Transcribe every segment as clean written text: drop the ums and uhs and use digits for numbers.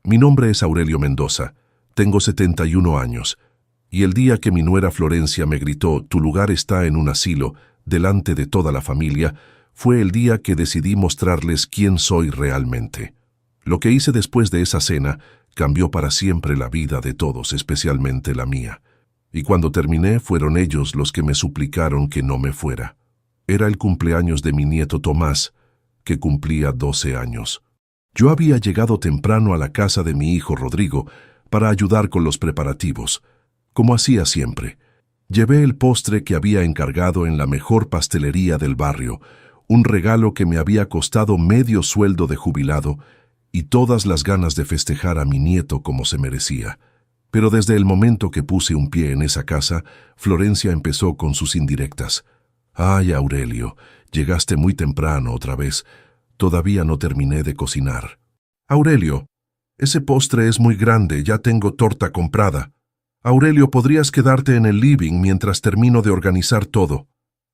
Mi nombre es Aurelio Mendoza, tengo 71 años, y el día que mi nuera Florencia me gritó, «Tu lugar está en un asilo», delante de toda la familia, fue el día que decidí mostrarles quién soy realmente. Lo que hice después de esa cena cambió para siempre la vida de todos, especialmente la mía. Y cuando terminé, fueron ellos los que me suplicaron que no me fuera. Era el cumpleaños de mi nieto Tomás, que cumplía 12 años. Yo había llegado temprano a la casa de mi hijo Rodrigo para ayudar con los preparativos, como hacía siempre. Llevé el postre que había encargado en la mejor pastelería del barrio, un regalo que me había costado medio sueldo de jubilado y todas las ganas de festejar a mi nieto como se merecía. Pero desde el momento que puse un pie en esa casa, Florencia empezó con sus indirectas. «Ay, Aurelio, llegaste muy temprano otra vez. Todavía no terminé de cocinar». «Aurelio, ese postre es muy grande, ya tengo torta comprada». «Aurelio, podrías quedarte en el living mientras termino de organizar todo».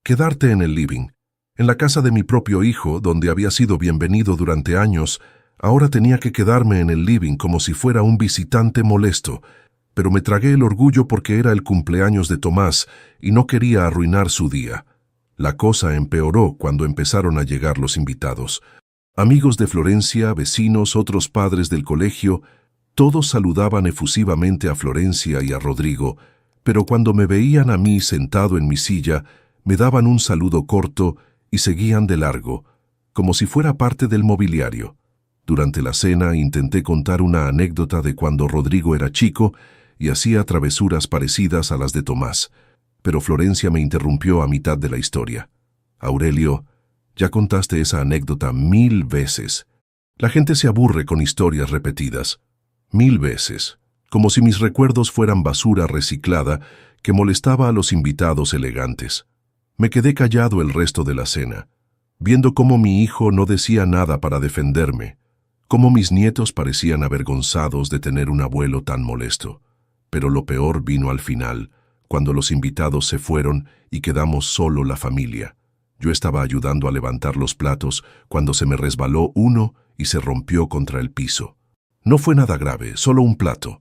Quedarte en el living. En la casa de mi propio hijo, donde había sido bienvenido durante años, ahora tenía que quedarme en el living como si fuera un visitante molesto. Pero me tragué el orgullo porque era el cumpleaños de Tomás y no quería arruinar su día. La cosa empeoró cuando empezaron a llegar los invitados. Amigos de Florencia, vecinos, otros padres del colegio, todos saludaban efusivamente a Florencia y a Rodrigo, pero cuando me veían a mí sentado en mi silla, me daban un saludo corto y seguían de largo, como si fuera parte del mobiliario. Durante la cena intenté contar una anécdota de cuando Rodrigo era chico y hacía travesuras parecidas a las de Tomás, pero Florencia me interrumpió a mitad de la historia. «Aurelio, ya contaste esa anécdota 1000 veces. La gente se aburre con historias repetidas. 1000 veces, como si mis recuerdos fueran basura reciclada que molestaba a los invitados elegantes». Me quedé callado el resto de la cena, viendo cómo mi hijo no decía nada para defenderme, cómo mis nietos parecían avergonzados de tener un abuelo tan molesto. Pero lo peor vino al final, cuando los invitados se fueron y quedamos solo la familia. Yo estaba ayudando a levantar los platos cuando se me resbaló uno y se rompió contra el piso. No fue nada grave, solo un plato,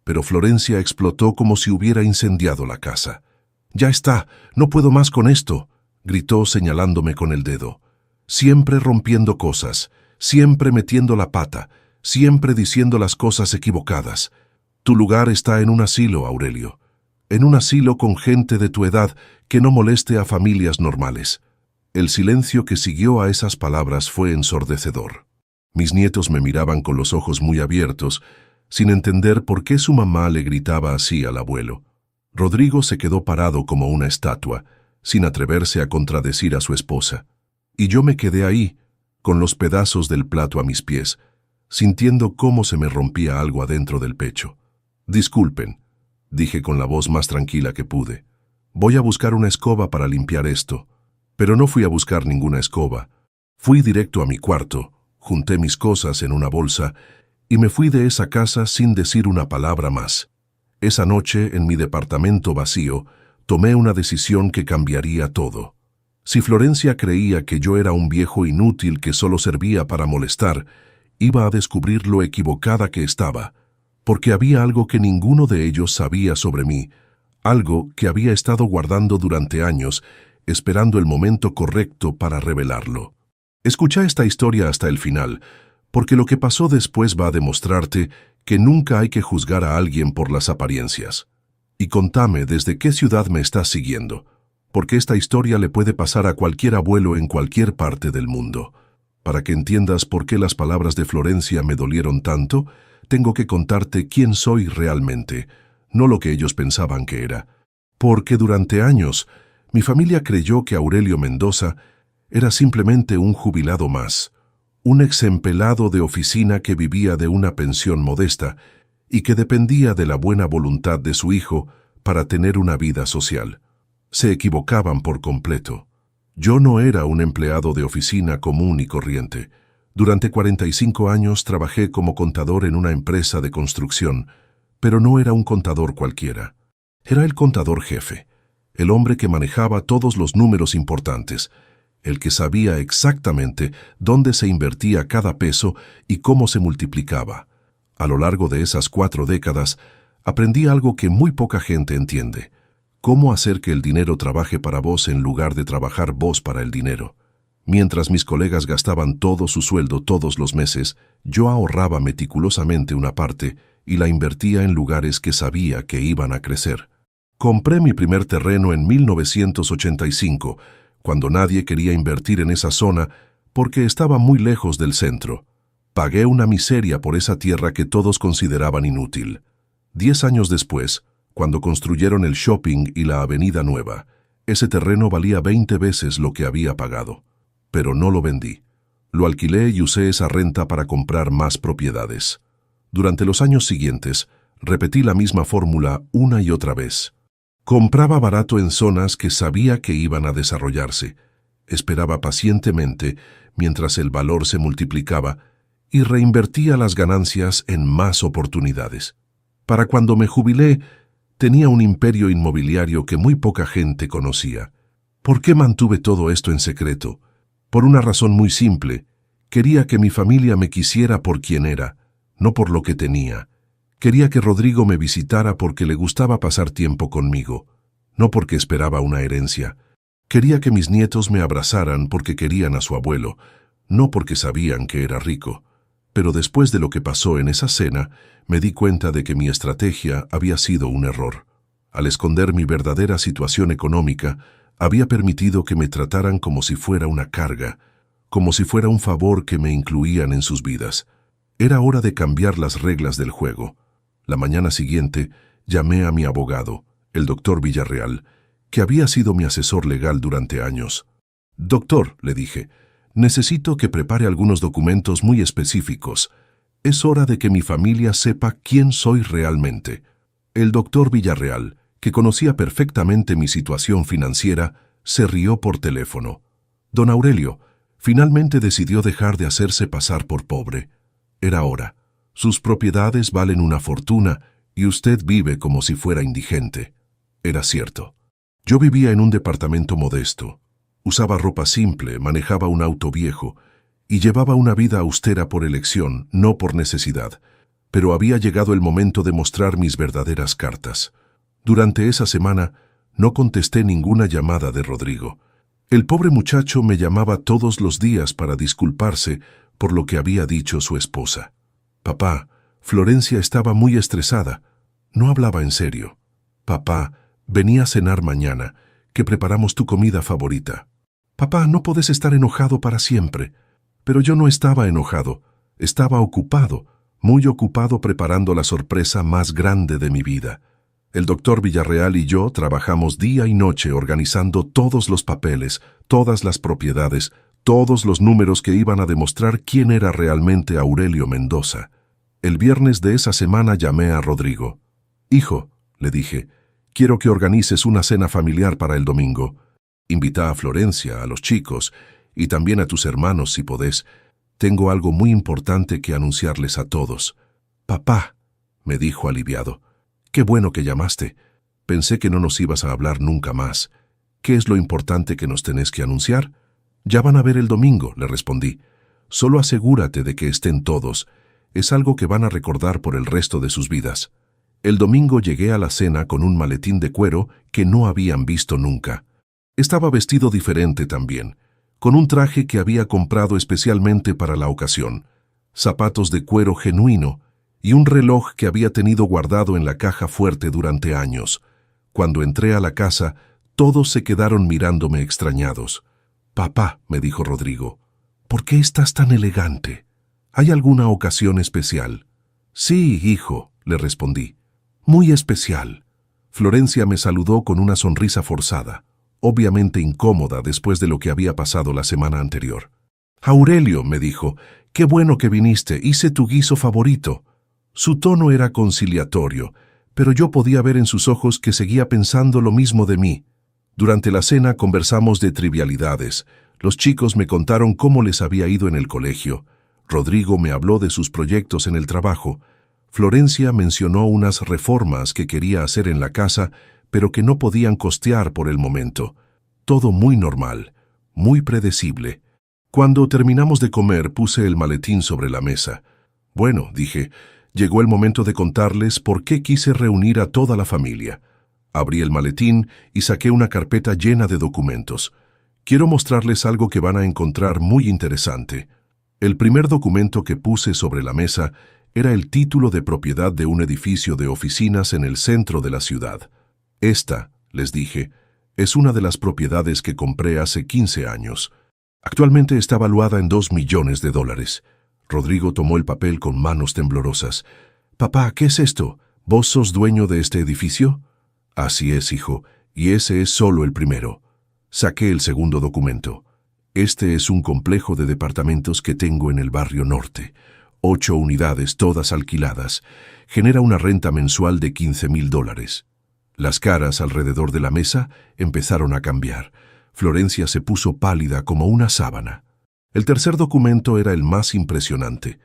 pero Florencia explotó como si hubiera incendiado la casa. «Ya está, no puedo más con esto», gritó señalándome con el dedo. «Siempre rompiendo cosas, siempre metiendo la pata, siempre diciendo las cosas equivocadas. Tu lugar está en un asilo, Aurelio. En un asilo con gente de tu edad que no moleste a familias normales». El silencio que siguió a esas palabras fue ensordecedor. Mis nietos me miraban con los ojos muy abiertos, sin entender por qué su mamá le gritaba así al abuelo. Rodrigo se quedó parado como una estatua, sin atreverse a contradecir a su esposa. Y yo me quedé ahí, con los pedazos del plato a mis pies, sintiendo cómo se me rompía algo adentro del pecho. «Disculpen», dije con la voz más tranquila que pude. «Voy a buscar una escoba para limpiar esto». Pero no fui a buscar ninguna escoba. Fui directo a mi cuarto, junté mis cosas en una bolsa y me fui de esa casa sin decir una palabra más. Esa noche, en mi departamento vacío, tomé una decisión que cambiaría todo. Si Florencia creía que yo era un viejo inútil que solo servía para molestar, iba a descubrir lo equivocada que estaba, porque había algo que ninguno de ellos sabía sobre mí, algo que había estado guardando durante años, esperando el momento correcto para revelarlo. Escucha esta historia hasta el final, porque lo que pasó después va a demostrarte que nunca hay que juzgar a alguien por las apariencias. Y contame desde qué ciudad me estás siguiendo, porque esta historia le puede pasar a cualquier abuelo en cualquier parte del mundo. Para que entiendas por qué las palabras de Florencia me dolieron tanto, tengo que contarte quién soy realmente, no lo que ellos pensaban que era. Porque durante años, mi familia creyó que Aurelio Mendoza era simplemente un jubilado más, un exempelado de oficina que vivía de una pensión modesta y que dependía de la buena voluntad de su hijo para tener una vida social. Se equivocaban por completo. Yo no era un empleado de oficina común y corriente. Durante 45 años trabajé como contador en una empresa de construcción, pero no era un contador cualquiera. Era el contador jefe, el hombre que manejaba todos los números importantes, el que sabía exactamente dónde se invertía cada peso y cómo se multiplicaba. A lo largo de esas 4 décadas, aprendí algo que muy poca gente entiende: cómo hacer que el dinero trabaje para vos en lugar de trabajar vos para el dinero. Mientras mis colegas gastaban todo su sueldo todos los meses, yo ahorraba meticulosamente una parte y la invertía en lugares que sabía que iban a crecer. Compré mi primer terreno en 1985, cuando nadie quería invertir en esa zona porque estaba muy lejos del centro. Pagué una miseria por esa tierra que todos consideraban inútil. 10 años después, cuando construyeron el shopping y la avenida nueva, ese terreno valía 20 veces lo que había pagado. Pero no lo vendí. Lo alquilé y usé esa renta para comprar más propiedades. Durante los años siguientes, repetí la misma fórmula una y otra vez. Compraba barato en zonas que sabía que iban a desarrollarse. Esperaba pacientemente mientras el valor se multiplicaba y reinvertía las ganancias en más oportunidades. Para cuando me jubilé, tenía un imperio inmobiliario que muy poca gente conocía. ¿Por qué mantuve todo esto en secreto? Por una razón muy simple: quería que mi familia me quisiera por quien era, no por lo que tenía. Quería que Rodrigo me visitara porque le gustaba pasar tiempo conmigo, no porque esperaba una herencia. Quería que mis nietos me abrazaran porque querían a su abuelo, no porque sabían que era rico. Pero después de lo que pasó en esa cena, me di cuenta de que mi estrategia había sido un error. Al esconder mi verdadera situación económica, había permitido que me trataran como si fuera una carga, como si fuera un favor que me incluían en sus vidas. Era hora de cambiar las reglas del juego. La mañana siguiente, llamé a mi abogado, el doctor Villarreal, que había sido mi asesor legal durante años. «Doctor», le dije, «necesito que prepare algunos documentos muy específicos. Es hora de que mi familia sepa quién soy realmente». El doctor Villarreal, que conocía perfectamente mi situación financiera, se rió por teléfono. «Don Aurelio, finalmente decidió dejar de hacerse pasar por pobre. Era hora. Sus propiedades valen una fortuna y usted vive como si fuera indigente». Era cierto. Yo vivía en un departamento modesto. Usaba ropa simple, manejaba un auto viejo y llevaba una vida austera por elección, no por necesidad. Pero había llegado el momento de mostrar mis verdaderas cartas. Durante esa semana no contesté ninguna llamada de Rodrigo. El pobre muchacho me llamaba todos los días para disculparse por lo que había dicho su esposa. «Papá, Florencia estaba muy estresada». No hablaba en serio. «Papá, vení a cenar mañana, que preparamos tu comida favorita». «Papá, no podés estar enojado para siempre». Pero yo no estaba enojado, estaba ocupado, muy ocupado preparando la sorpresa más grande de mi vida. El doctor Villarreal y yo trabajamos día y noche organizando todos los papeles, todas las propiedades, todos los números que iban a demostrar quién era realmente Aurelio Mendoza. El viernes de esa semana llamé a Rodrigo. «Hijo», le dije, «quiero que organices una cena familiar para el domingo. Invita a Florencia, a los chicos, y también a tus hermanos si podés. Tengo algo muy importante que anunciarles a todos». «Papá», me dijo aliviado, «qué bueno que llamaste. Pensé que no nos ibas a hablar nunca más. ¿Qué es lo importante que nos tenés que anunciar?» «Ya van a ver el domingo», le respondí. «Solo asegúrate de que estén todos. Es algo que van a recordar por el resto de sus vidas». El domingo llegué a la cena con un maletín de cuero que no habían visto nunca. Estaba vestido diferente también, con un traje que había comprado especialmente para la ocasión, zapatos de cuero genuino y un reloj que había tenido guardado en la caja fuerte durante años. Cuando entré a la casa, todos se quedaron mirándome extrañados. «Papá», me dijo Rodrigo, «¿por qué estás tan elegante? ¿Hay alguna ocasión especial?» «Sí, hijo», le respondí, «muy especial». Florencia me saludó con una sonrisa forzada, obviamente incómoda después de lo que había pasado la semana anterior. «Aurelio», me dijo, «qué bueno que viniste, hice tu guiso favorito». Su tono era conciliatorio, pero yo podía ver en sus ojos que seguía pensando lo mismo de mí. Durante la cena conversamos de trivialidades. Los chicos me contaron cómo les había ido en el colegio. Rodrigo me habló de sus proyectos en el trabajo. Florencia mencionó unas reformas que quería hacer en la casa, pero que no podían costear por el momento. Todo muy normal, muy predecible. Cuando terminamos de comer, puse el maletín sobre la mesa. «Bueno», dije, Llegó el momento de contarles por qué quise reunir a toda la familia. Abrí el maletín y saqué una carpeta llena de documentos. Quiero mostrarles algo que van a encontrar muy interesante. El primer documento que puse sobre la mesa era el título de propiedad de un edificio de oficinas en el centro de la ciudad. Esta, les dije, es una de las propiedades que compré hace 15 años. Actualmente está valuada en $2 millones. Rodrigo tomó el papel con manos temblorosas. «Papá, ¿qué es esto? ¿Vos sos dueño de este edificio?» «Así es, hijo, y ese es solo el primero». Saqué el segundo documento. «Este es un complejo de departamentos que tengo en el barrio norte. 8 unidades, todas alquiladas. Genera una renta mensual de $15,000. Las caras alrededor de la mesa empezaron a cambiar. Florencia se puso pálida como una sábana. El tercer documento era el más impresionante.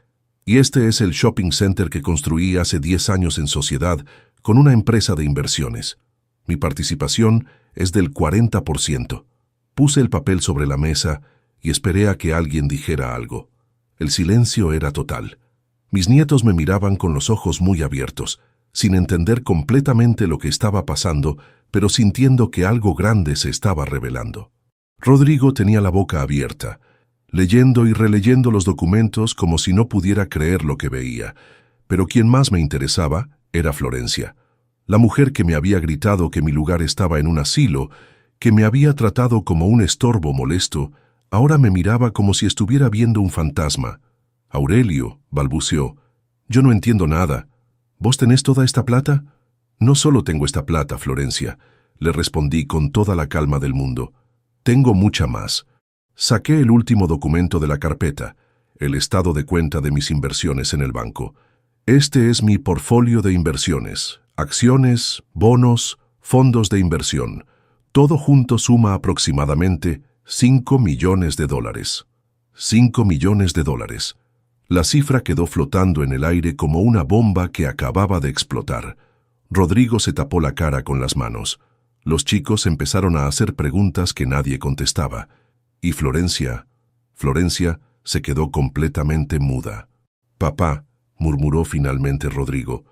Y este es el shopping center que construí hace 10 años en sociedad con una empresa de inversiones. Mi participación es del 40%. Puse el papel sobre la mesa y esperé a que alguien dijera algo. El silencio era total. Mis nietos me miraban con los ojos muy abiertos, sin entender completamente lo que estaba pasando, pero sintiendo que algo grande se estaba revelando. Rodrigo tenía la boca abierta, leyendo y releyendo los documentos como si no pudiera creer lo que veía, pero quien más me interesaba era Florencia, la mujer que me había gritado que mi lugar estaba en un asilo, que me había tratado como un estorbo molesto. Ahora me miraba como si estuviera viendo un fantasma. «Aurelio», balbuceó, «yo no entiendo nada. ¿Vos tenés toda esta plata?» «No solo tengo esta plata, Florencia», le respondí con toda la calma del mundo. «Tengo mucha más». Saqué el último documento de la carpeta, el estado de cuenta de mis inversiones en el banco. Este es mi portfolio de inversiones, acciones, bonos, fondos de inversión. Todo junto suma aproximadamente $5 millones. $5 millones. La cifra quedó flotando en el aire como una bomba que acababa de explotar. Rodrigo se tapó la cara con las manos. Los chicos empezaron a hacer preguntas que nadie contestaba. Y Florencia se quedó completamente muda. «Papá», murmuró finalmente Rodrigo,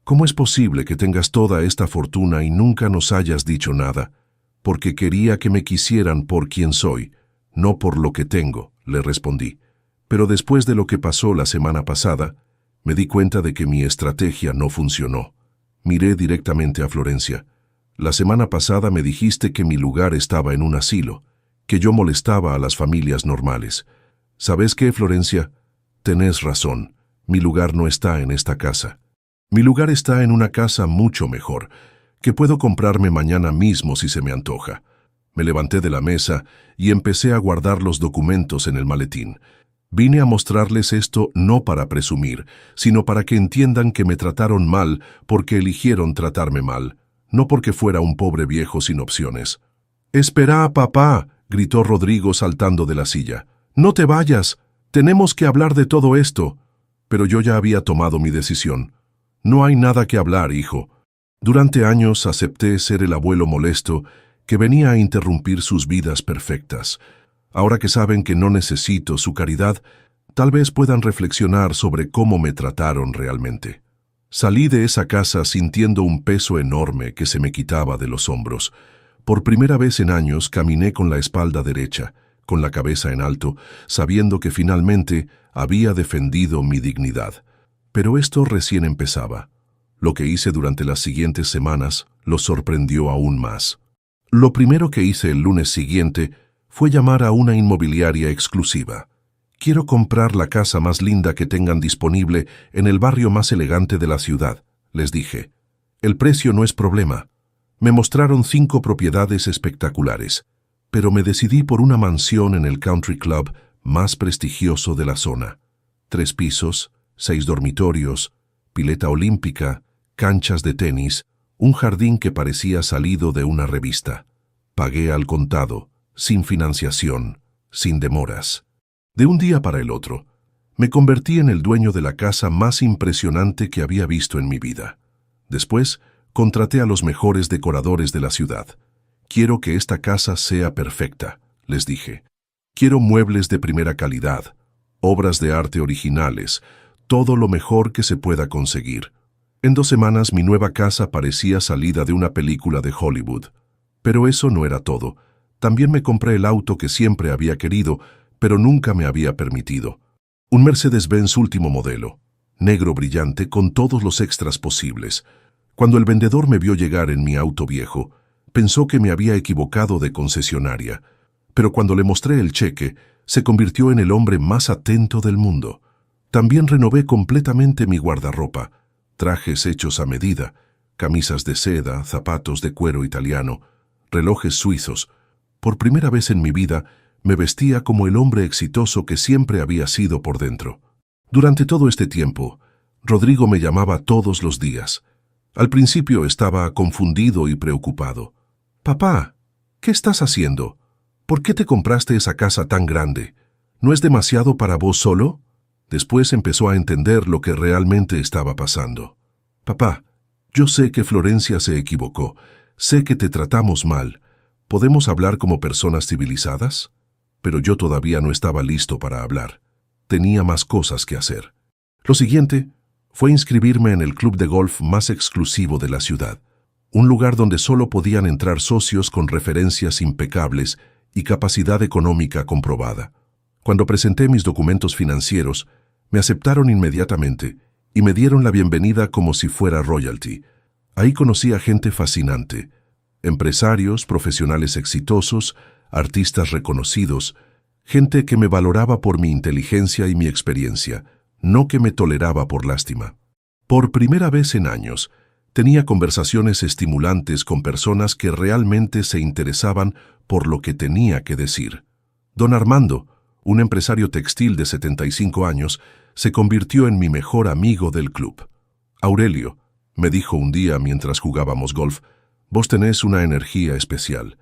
«¿cómo es posible que tengas toda esta fortuna y nunca nos hayas dicho nada?» «Porque quería que me quisieran por quien soy, no por lo que tengo», le respondí. Pero después de lo que pasó la semana pasada, me di cuenta de que mi estrategia no funcionó. Miré directamente a Florencia. «La semana pasada me dijiste que mi lugar estaba en un asilo, que yo molestaba a las familias normales. ¿Sabes qué, Florencia? Tenés razón, mi lugar no está en esta casa. Mi lugar está en una casa mucho mejor, que puedo comprarme mañana mismo si se me antoja». Me levanté de la mesa y empecé a guardar los documentos en el maletín. Vine a mostrarles esto no para presumir, sino para que entiendan que me trataron mal porque eligieron tratarme mal, no porque fuera un pobre viejo sin opciones. «¡Espera, papá!», gritó Rodrigo saltando de la silla. «No te vayas, tenemos que hablar de todo esto». Pero yo ya había tomado mi decisión. «No hay nada que hablar, hijo». Durante años acepté ser el abuelo molesto que venía a interrumpir sus vidas perfectas. Ahora que saben que no necesito su caridad, tal vez puedan reflexionar sobre cómo me trataron realmente. Salí de esa casa sintiendo un peso enorme que se me quitaba de los hombros. Por primera vez en años caminé con la espalda derecha, con la cabeza en alto, sabiendo que finalmente había defendido mi dignidad. Pero esto recién empezaba. Lo que hice durante las siguientes semanas los sorprendió aún más. Lo primero que hice el lunes siguiente fue llamar a una inmobiliaria exclusiva. «Quiero comprar la casa más linda que tengan disponible en el barrio más elegante de la ciudad», les dije. «El precio no es problema». Me mostraron 5 propiedades espectaculares, pero me decidí por una mansión en el country club más prestigioso de la zona. 3 pisos, 6 dormitorios, pileta olímpica, canchas de tenis, un jardín que parecía salido de una revista. Pagué al contado, sin financiación, sin demoras. De un día para el otro, me convertí en el dueño de la casa más impresionante que había visto en mi vida. Después, contraté a los mejores decoradores de la ciudad. «Quiero que esta casa sea perfecta», les dije. «Quiero muebles de primera calidad, obras de arte originales, todo lo mejor que se pueda conseguir. En 2 semanas mi nueva casa parecía salida de una película de Hollywood. Pero eso no era todo. También me compré el auto que siempre había querido, pero nunca me había permitido. Un Mercedes-Benz último modelo, negro brillante con todos los extras posibles. Cuando el vendedor me vio llegar en mi auto viejo, pensó que me había equivocado de concesionaria. Pero cuando le mostré el cheque, se convirtió en el hombre más atento del mundo. También renové completamente mi guardarropa, trajes hechos a medida, camisas de seda, zapatos de cuero italiano, relojes suizos. Por primera vez en mi vida, me vestía como el hombre exitoso que siempre había sido por dentro. Durante todo este tiempo, Rodrigo me llamaba todos los días. Al principio estaba confundido y preocupado. «Papá, ¿qué estás haciendo? ¿Por qué te compraste esa casa tan grande? ¿No es demasiado para vos solo?» Después empezó a entender lo que realmente estaba pasando. «Papá, yo sé que Florencia se equivocó. Sé que te tratamos mal. ¿Podemos hablar como personas civilizadas?» Pero yo todavía no estaba listo para hablar. Tenía más cosas que hacer. Lo siguiente fue inscribirme en el club de golf más exclusivo de la ciudad, un lugar donde solo podían entrar socios con referencias impecables y capacidad económica comprobada. Cuando presenté mis documentos financieros, me aceptaron inmediatamente y me dieron la bienvenida como si fuera royalty. Ahí conocí a gente fascinante, empresarios, profesionales exitosos, artistas reconocidos, gente que me valoraba por mi inteligencia y mi experiencia, no que me toleraba por lástima. Por primera vez en años, tenía conversaciones estimulantes con personas que realmente se interesaban por lo que tenía que decir. Don Armando, un empresario textil de 75 años, se convirtió en mi mejor amigo del club. «Aurelio», me dijo un día mientras jugábamos golf, «vos tenés una energía especial.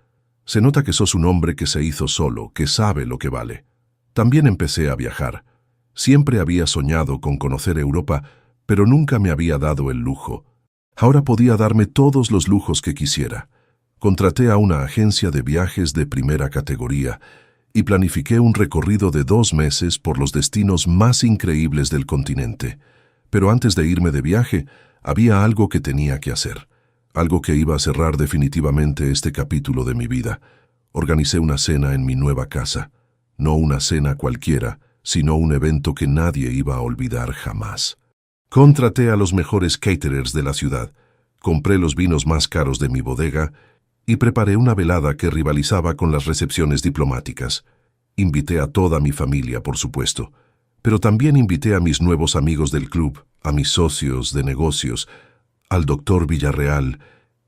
Se nota que sos un hombre que se hizo solo, que sabe lo que vale». También empecé a viajar. Siempre había soñado con conocer Europa, pero nunca me había dado el lujo. Ahora podía darme todos los lujos que quisiera. Contraté a una agencia de viajes de primera categoría y planifiqué un recorrido de 2 meses por los destinos más increíbles del continente. Pero antes de irme de viaje, había algo que tenía que hacer. Algo que iba a cerrar definitivamente este capítulo de mi vida. Organicé una cena en mi nueva casa. No una cena cualquiera, sino un evento que nadie iba a olvidar jamás. Contraté a los mejores caterers de la ciudad, compré los vinos más caros de mi bodega y preparé una velada que rivalizaba con las recepciones diplomáticas. Invité a toda mi familia, por supuesto, pero también invité a mis nuevos amigos del club, a mis socios de negocios, al doctor Villarreal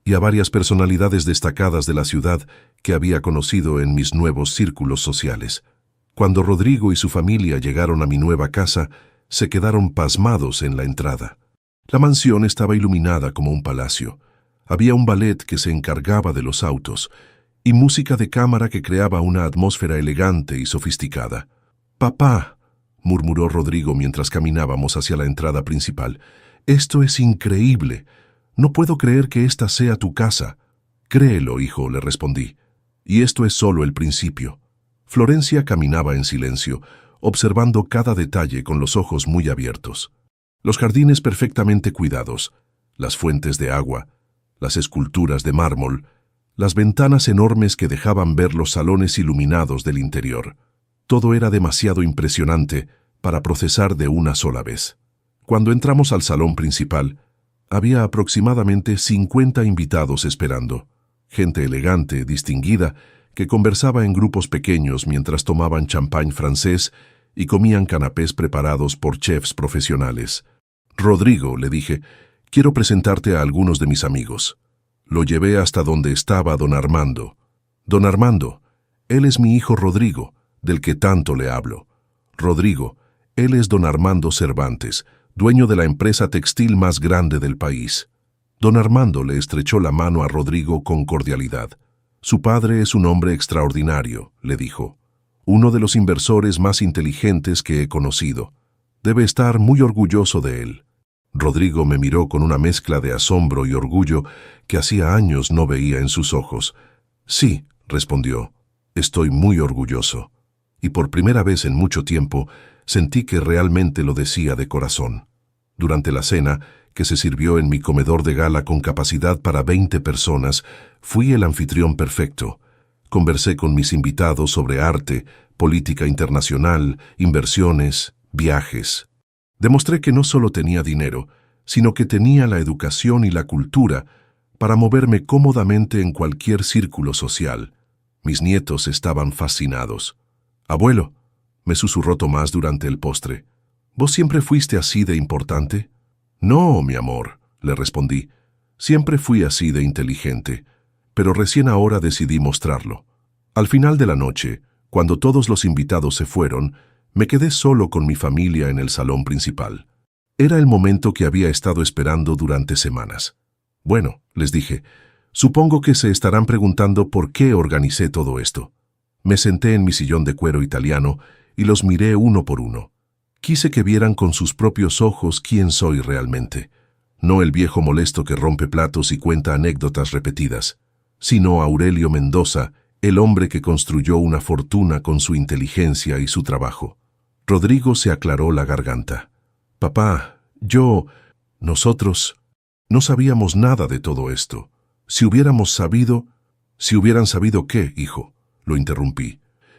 y a varias personalidades destacadas de la ciudad que había conocido en mis nuevos círculos sociales. Cuando Rodrigo y su familia llegaron a mi nueva casa, se quedaron pasmados en la entrada. La mansión estaba iluminada como un palacio. Había un ballet que se encargaba de los autos y música de cámara que creaba una atmósfera elegante y sofisticada. «Papá», murmuró Rodrigo mientras caminábamos hacia la entrada principal, «esto es increíble. No puedo creer que esta sea tu casa». «Créelo, hijo», le respondí. «Y esto es solo el principio». Florencia caminaba en silencio, observando cada detalle con los ojos muy abiertos. Los jardines perfectamente cuidados, las fuentes de agua, las esculturas de mármol, las ventanas enormes que dejaban ver los salones iluminados del interior. Todo era demasiado impresionante para procesar de una sola vez. Cuando entramos al salón principal, había aproximadamente 50 invitados esperando. Gente elegante, distinguida, que conversaba en grupos pequeños mientras tomaban champán francés y comían canapés preparados por chefs profesionales. «Rodrigo», le dije, «quiero presentarte a algunos de mis amigos». Lo llevé hasta donde estaba don Armando. «Don Armando, él es mi hijo Rodrigo, del que tanto le hablo. Rodrigo, él es don Armando Cervantes, dueño de la empresa textil más grande del país». Don Armando le estrechó la mano a Rodrigo con cordialidad. «Su padre es un hombre extraordinario», le dijo. «Uno de los inversores más inteligentes que he conocido. Debe estar muy orgulloso de él». Rodrigo me miró con una mezcla de asombro y orgullo que hacía años no veía en sus ojos. «Sí», respondió, «estoy muy orgulloso». Y por primera vez en mucho tiempo Sentí que realmente lo decía de corazón. Durante la cena, que se sirvió en mi comedor de gala con capacidad para 20 personas, fui el anfitrión perfecto. Conversé con mis invitados sobre arte, política internacional, inversiones, viajes. Demostré que no solo tenía dinero, sino que tenía la educación y la cultura para moverme cómodamente en cualquier círculo social. Mis nietos estaban fascinados. «Abuelo», me susurró Tomás durante el postre, «¿vos siempre fuiste así de importante?» «No, mi amor», le respondí, «siempre fui así de inteligente, pero recién ahora decidí mostrarlo». Al final de la noche, cuando todos los invitados se fueron, me quedé solo con mi familia en el salón principal. Era el momento que había estado esperando durante semanas. «Bueno», les dije, «supongo que se estarán preguntando por qué organicé todo esto». Me senté en mi sillón de cuero italiano y los miré uno por uno. Quise que vieran con sus propios ojos quién soy realmente. No el viejo molesto que rompe platos y cuenta anécdotas repetidas, sino Aurelio Mendoza, el hombre que construyó una fortuna con su inteligencia y su trabajo. Rodrigo se aclaró la garganta. «Papá, nosotros no sabíamos nada de todo esto. Si hubiéramos sabido...» «¿Si hubieran sabido qué, hijo?», lo interrumpí.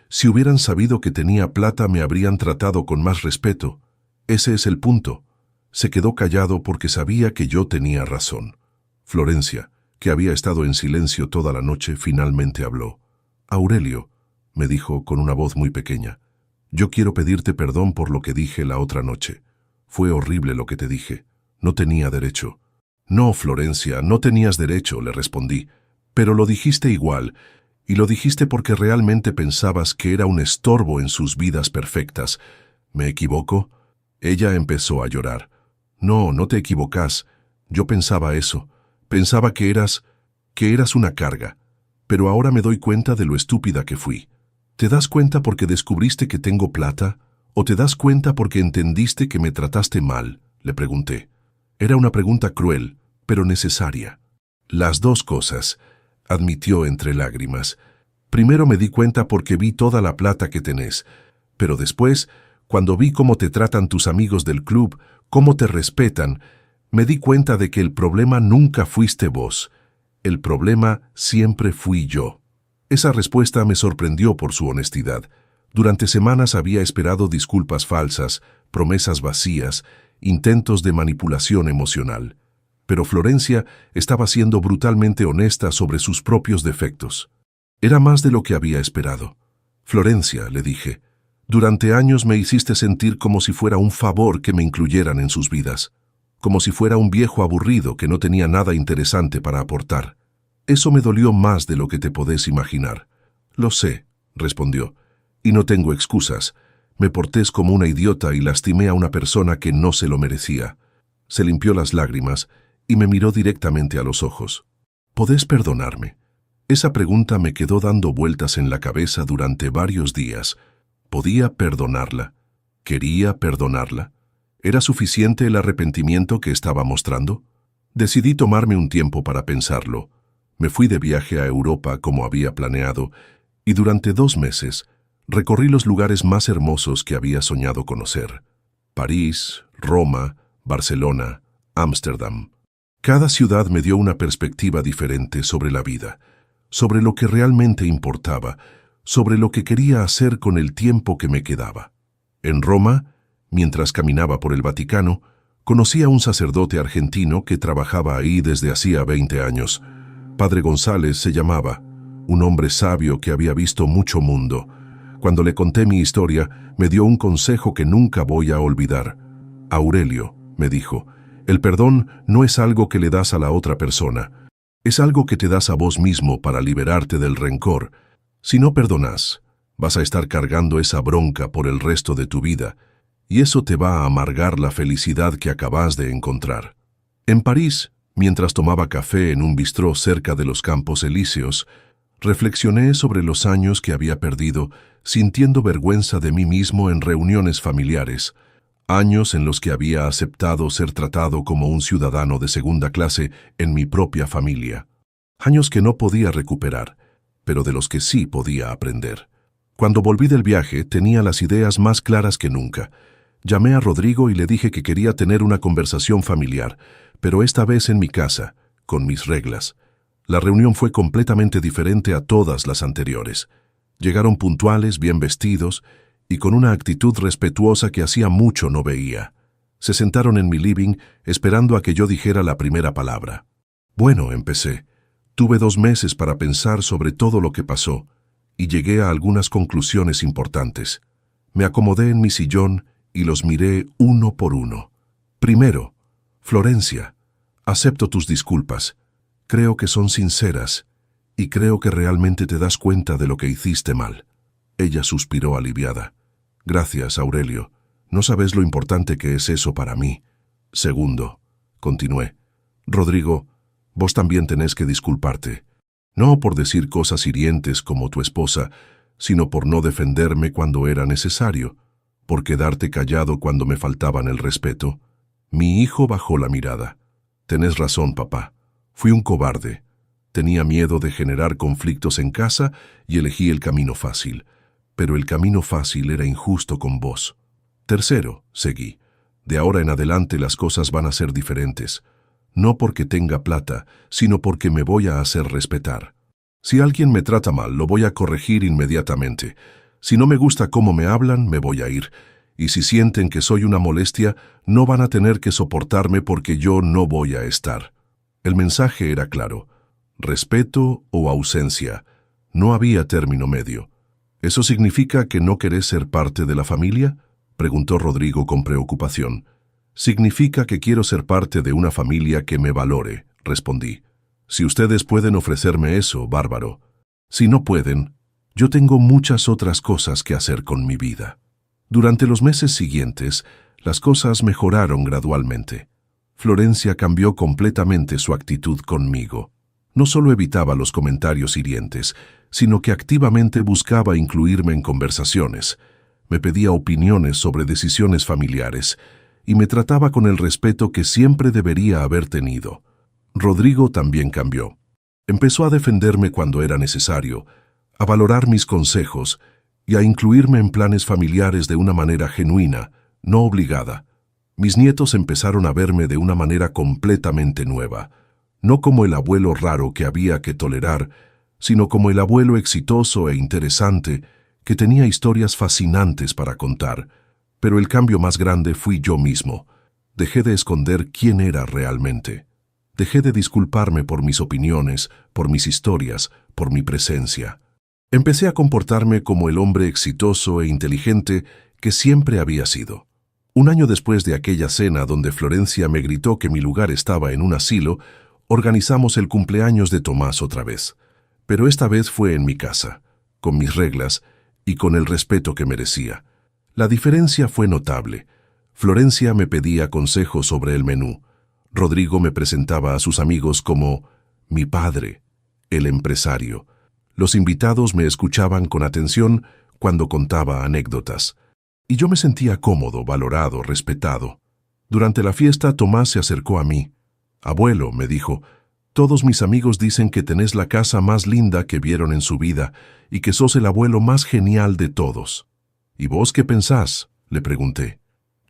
«Si hubieran sabido que tenía plata me habrían tratado con más respeto. Ese es el punto». Se quedó callado porque sabía que yo tenía razón. Florencia, que había estado en silencio toda la noche, finalmente habló. «Aurelio», me dijo con una voz muy pequeña, «yo quiero pedirte perdón por lo que dije la otra noche. Fue horrible lo que te dije. No tenía derecho». «No, Florencia, no tenías derecho», le respondí, «pero lo dijiste igual, y lo dijiste porque realmente pensabas que era un estorbo en sus vidas perfectas. ¿Me equivoco?» Ella empezó a llorar. «No, no te equivocas. Yo pensaba eso. Pensaba que eras una carga. Pero ahora me doy cuenta de lo estúpida que fui. ¿Te das cuenta porque descubriste que tengo plata? ¿O te das cuenta porque entendiste que me trataste mal?», le pregunté. Era una pregunta cruel, pero necesaria. «Las dos cosas», admitió entre lágrimas. «Primero me di cuenta porque vi toda la plata que tenés, pero después, cuando vi cómo te tratan tus amigos del club, cómo te respetan, me di cuenta de que el problema nunca fuiste vos. El problema siempre fui yo». Esa respuesta me sorprendió por su honestidad. Durante semanas había esperado disculpas falsas, promesas vacías, intentos de manipulación emocional. Pero Florencia estaba siendo brutalmente honesta sobre sus propios defectos. Era más de lo que había esperado. «Florencia», le dije, «durante años me hiciste sentir como si fuera un favor que me incluyeran en sus vidas, como si fuera un viejo aburrido que no tenía nada interesante para aportar. Eso me dolió más de lo que te podés imaginar». «Lo sé», respondió, «y no tengo excusas. Me porté como una idiota y lastimé a una persona que no se lo merecía». Se limpió las lágrimas y me miró directamente a los ojos. «¿Podés perdonarme?». Esa pregunta me quedó dando vueltas en la cabeza durante varios días. ¿Podía perdonarla? ¿Quería perdonarla? ¿Era suficiente el arrepentimiento que estaba mostrando? Decidí tomarme un tiempo para pensarlo. Me fui de viaje a Europa como había planeado y durante 2 meses recorrí los lugares más hermosos que había soñado conocer. París, Roma, Barcelona, Ámsterdam. Cada ciudad me dio una perspectiva diferente sobre la vida, sobre lo que realmente importaba, sobre lo que quería hacer con el tiempo que me quedaba. En Roma, mientras caminaba por el Vaticano, conocí a un sacerdote argentino que trabajaba ahí desde hacía 20 años. Padre González se llamaba, un hombre sabio que había visto mucho mundo. Cuando le conté mi historia, me dio un consejo que nunca voy a olvidar. «Aurelio», me dijo, «el perdón no es algo que le das a la otra persona. Es algo que te das a vos mismo para liberarte del rencor. Si no perdonás, vas a estar cargando esa bronca por el resto de tu vida, y eso te va a amargar la felicidad que acabas de encontrar». En París, mientras tomaba café en un bistró cerca de los Campos Elíseos, reflexioné sobre los años que había perdido, sintiendo vergüenza de mí mismo en reuniones familiares, años en los que había aceptado ser tratado como un ciudadano de segunda clase en mi propia familia, años que no podía recuperar, pero de los que sí podía aprender. Cuando volví del viaje, tenía las ideas más claras que nunca. Llamé a Rodrigo y le dije que quería tener una conversación familiar, pero esta vez en mi casa, con mis reglas. La reunión fue completamente diferente a todas las anteriores. Llegaron puntuales, bien vestidos y con una actitud respetuosa que hacía mucho no veía. Se sentaron en mi living esperando a que yo dijera la primera palabra. Bueno, empecé. Tuve 2 meses para pensar sobre todo lo que pasó y llegué a algunas conclusiones importantes. Me acomodé en mi sillón y los miré uno por uno. Primero, Florencia, acepto tus disculpas. Creo que son sinceras y creo que realmente te das cuenta de lo que hiciste mal. Ella suspiró aliviada. Gracias, Aurelio. No sabes lo importante que es eso para mí. Segundo, continué. Rodrigo, vos también tenés que disculparte. No por decir cosas hirientes como tu esposa, sino por no defenderme cuando era necesario, por quedarte callado cuando me faltaban el respeto. Mi hijo bajó la mirada. Tenés razón, papá. Fui un cobarde. Tenía miedo de generar conflictos en casa y elegí el camino fácil. Pero el camino fácil era injusto con vos. Tercero, seguí. De ahora en adelante las cosas van a ser diferentes. No porque tenga plata, sino porque me voy a hacer respetar. Si alguien me trata mal, lo voy a corregir inmediatamente. Si no me gusta cómo me hablan, me voy a ir. Y si sienten que soy una molestia, no van a tener que soportarme porque yo no voy a estar. El mensaje era claro. Respeto o ausencia. No había término medio. ¿Eso significa que no querés ser parte de la familia?, preguntó Rodrigo con preocupación. Significa que quiero ser parte de una familia que me valore, respondí. Si ustedes pueden ofrecerme eso, bárbaro. Si no pueden, yo tengo muchas otras cosas que hacer con mi vida. Durante los meses siguientes, las cosas mejoraron gradualmente. Florencia cambió completamente su actitud conmigo. No solo evitaba los comentarios hirientes, sino que activamente buscaba incluirme en conversaciones. Me pedía opiniones sobre decisiones familiares y me trataba con el respeto que siempre debería haber tenido. Rodrigo también cambió. Empezó a defenderme cuando era necesario, a valorar mis consejos y a incluirme en planes familiares de una manera genuina, no obligada. Mis nietos empezaron a verme de una manera completamente nueva, no como el abuelo raro que había que tolerar, sino como el abuelo exitoso e interesante que tenía historias fascinantes para contar. Pero el cambio más grande fui yo mismo. Dejé de esconder quién era realmente. Dejé de disculparme por mis opiniones, por mis historias, por mi presencia. Empecé a comportarme como el hombre exitoso e inteligente que siempre había sido. Un año después de aquella cena donde Florencia me gritó que mi lugar estaba en un asilo, organizamos el cumpleaños de Tomás otra vez. Pero esta vez fue en mi casa, con mis reglas y con el respeto que merecía. La diferencia fue notable. Florencia me pedía consejos sobre el menú. Rodrigo me presentaba a sus amigos como mi padre, el empresario. Los invitados me escuchaban con atención cuando contaba anécdotas. Y yo me sentía cómodo, valorado, respetado. Durante la fiesta, Tomás se acercó a mí. «Abuelo», me dijo, «todos mis amigos dicen que tenés la casa más linda que vieron en su vida y que sos el abuelo más genial de todos». «¿Y vos qué pensás?», le pregunté.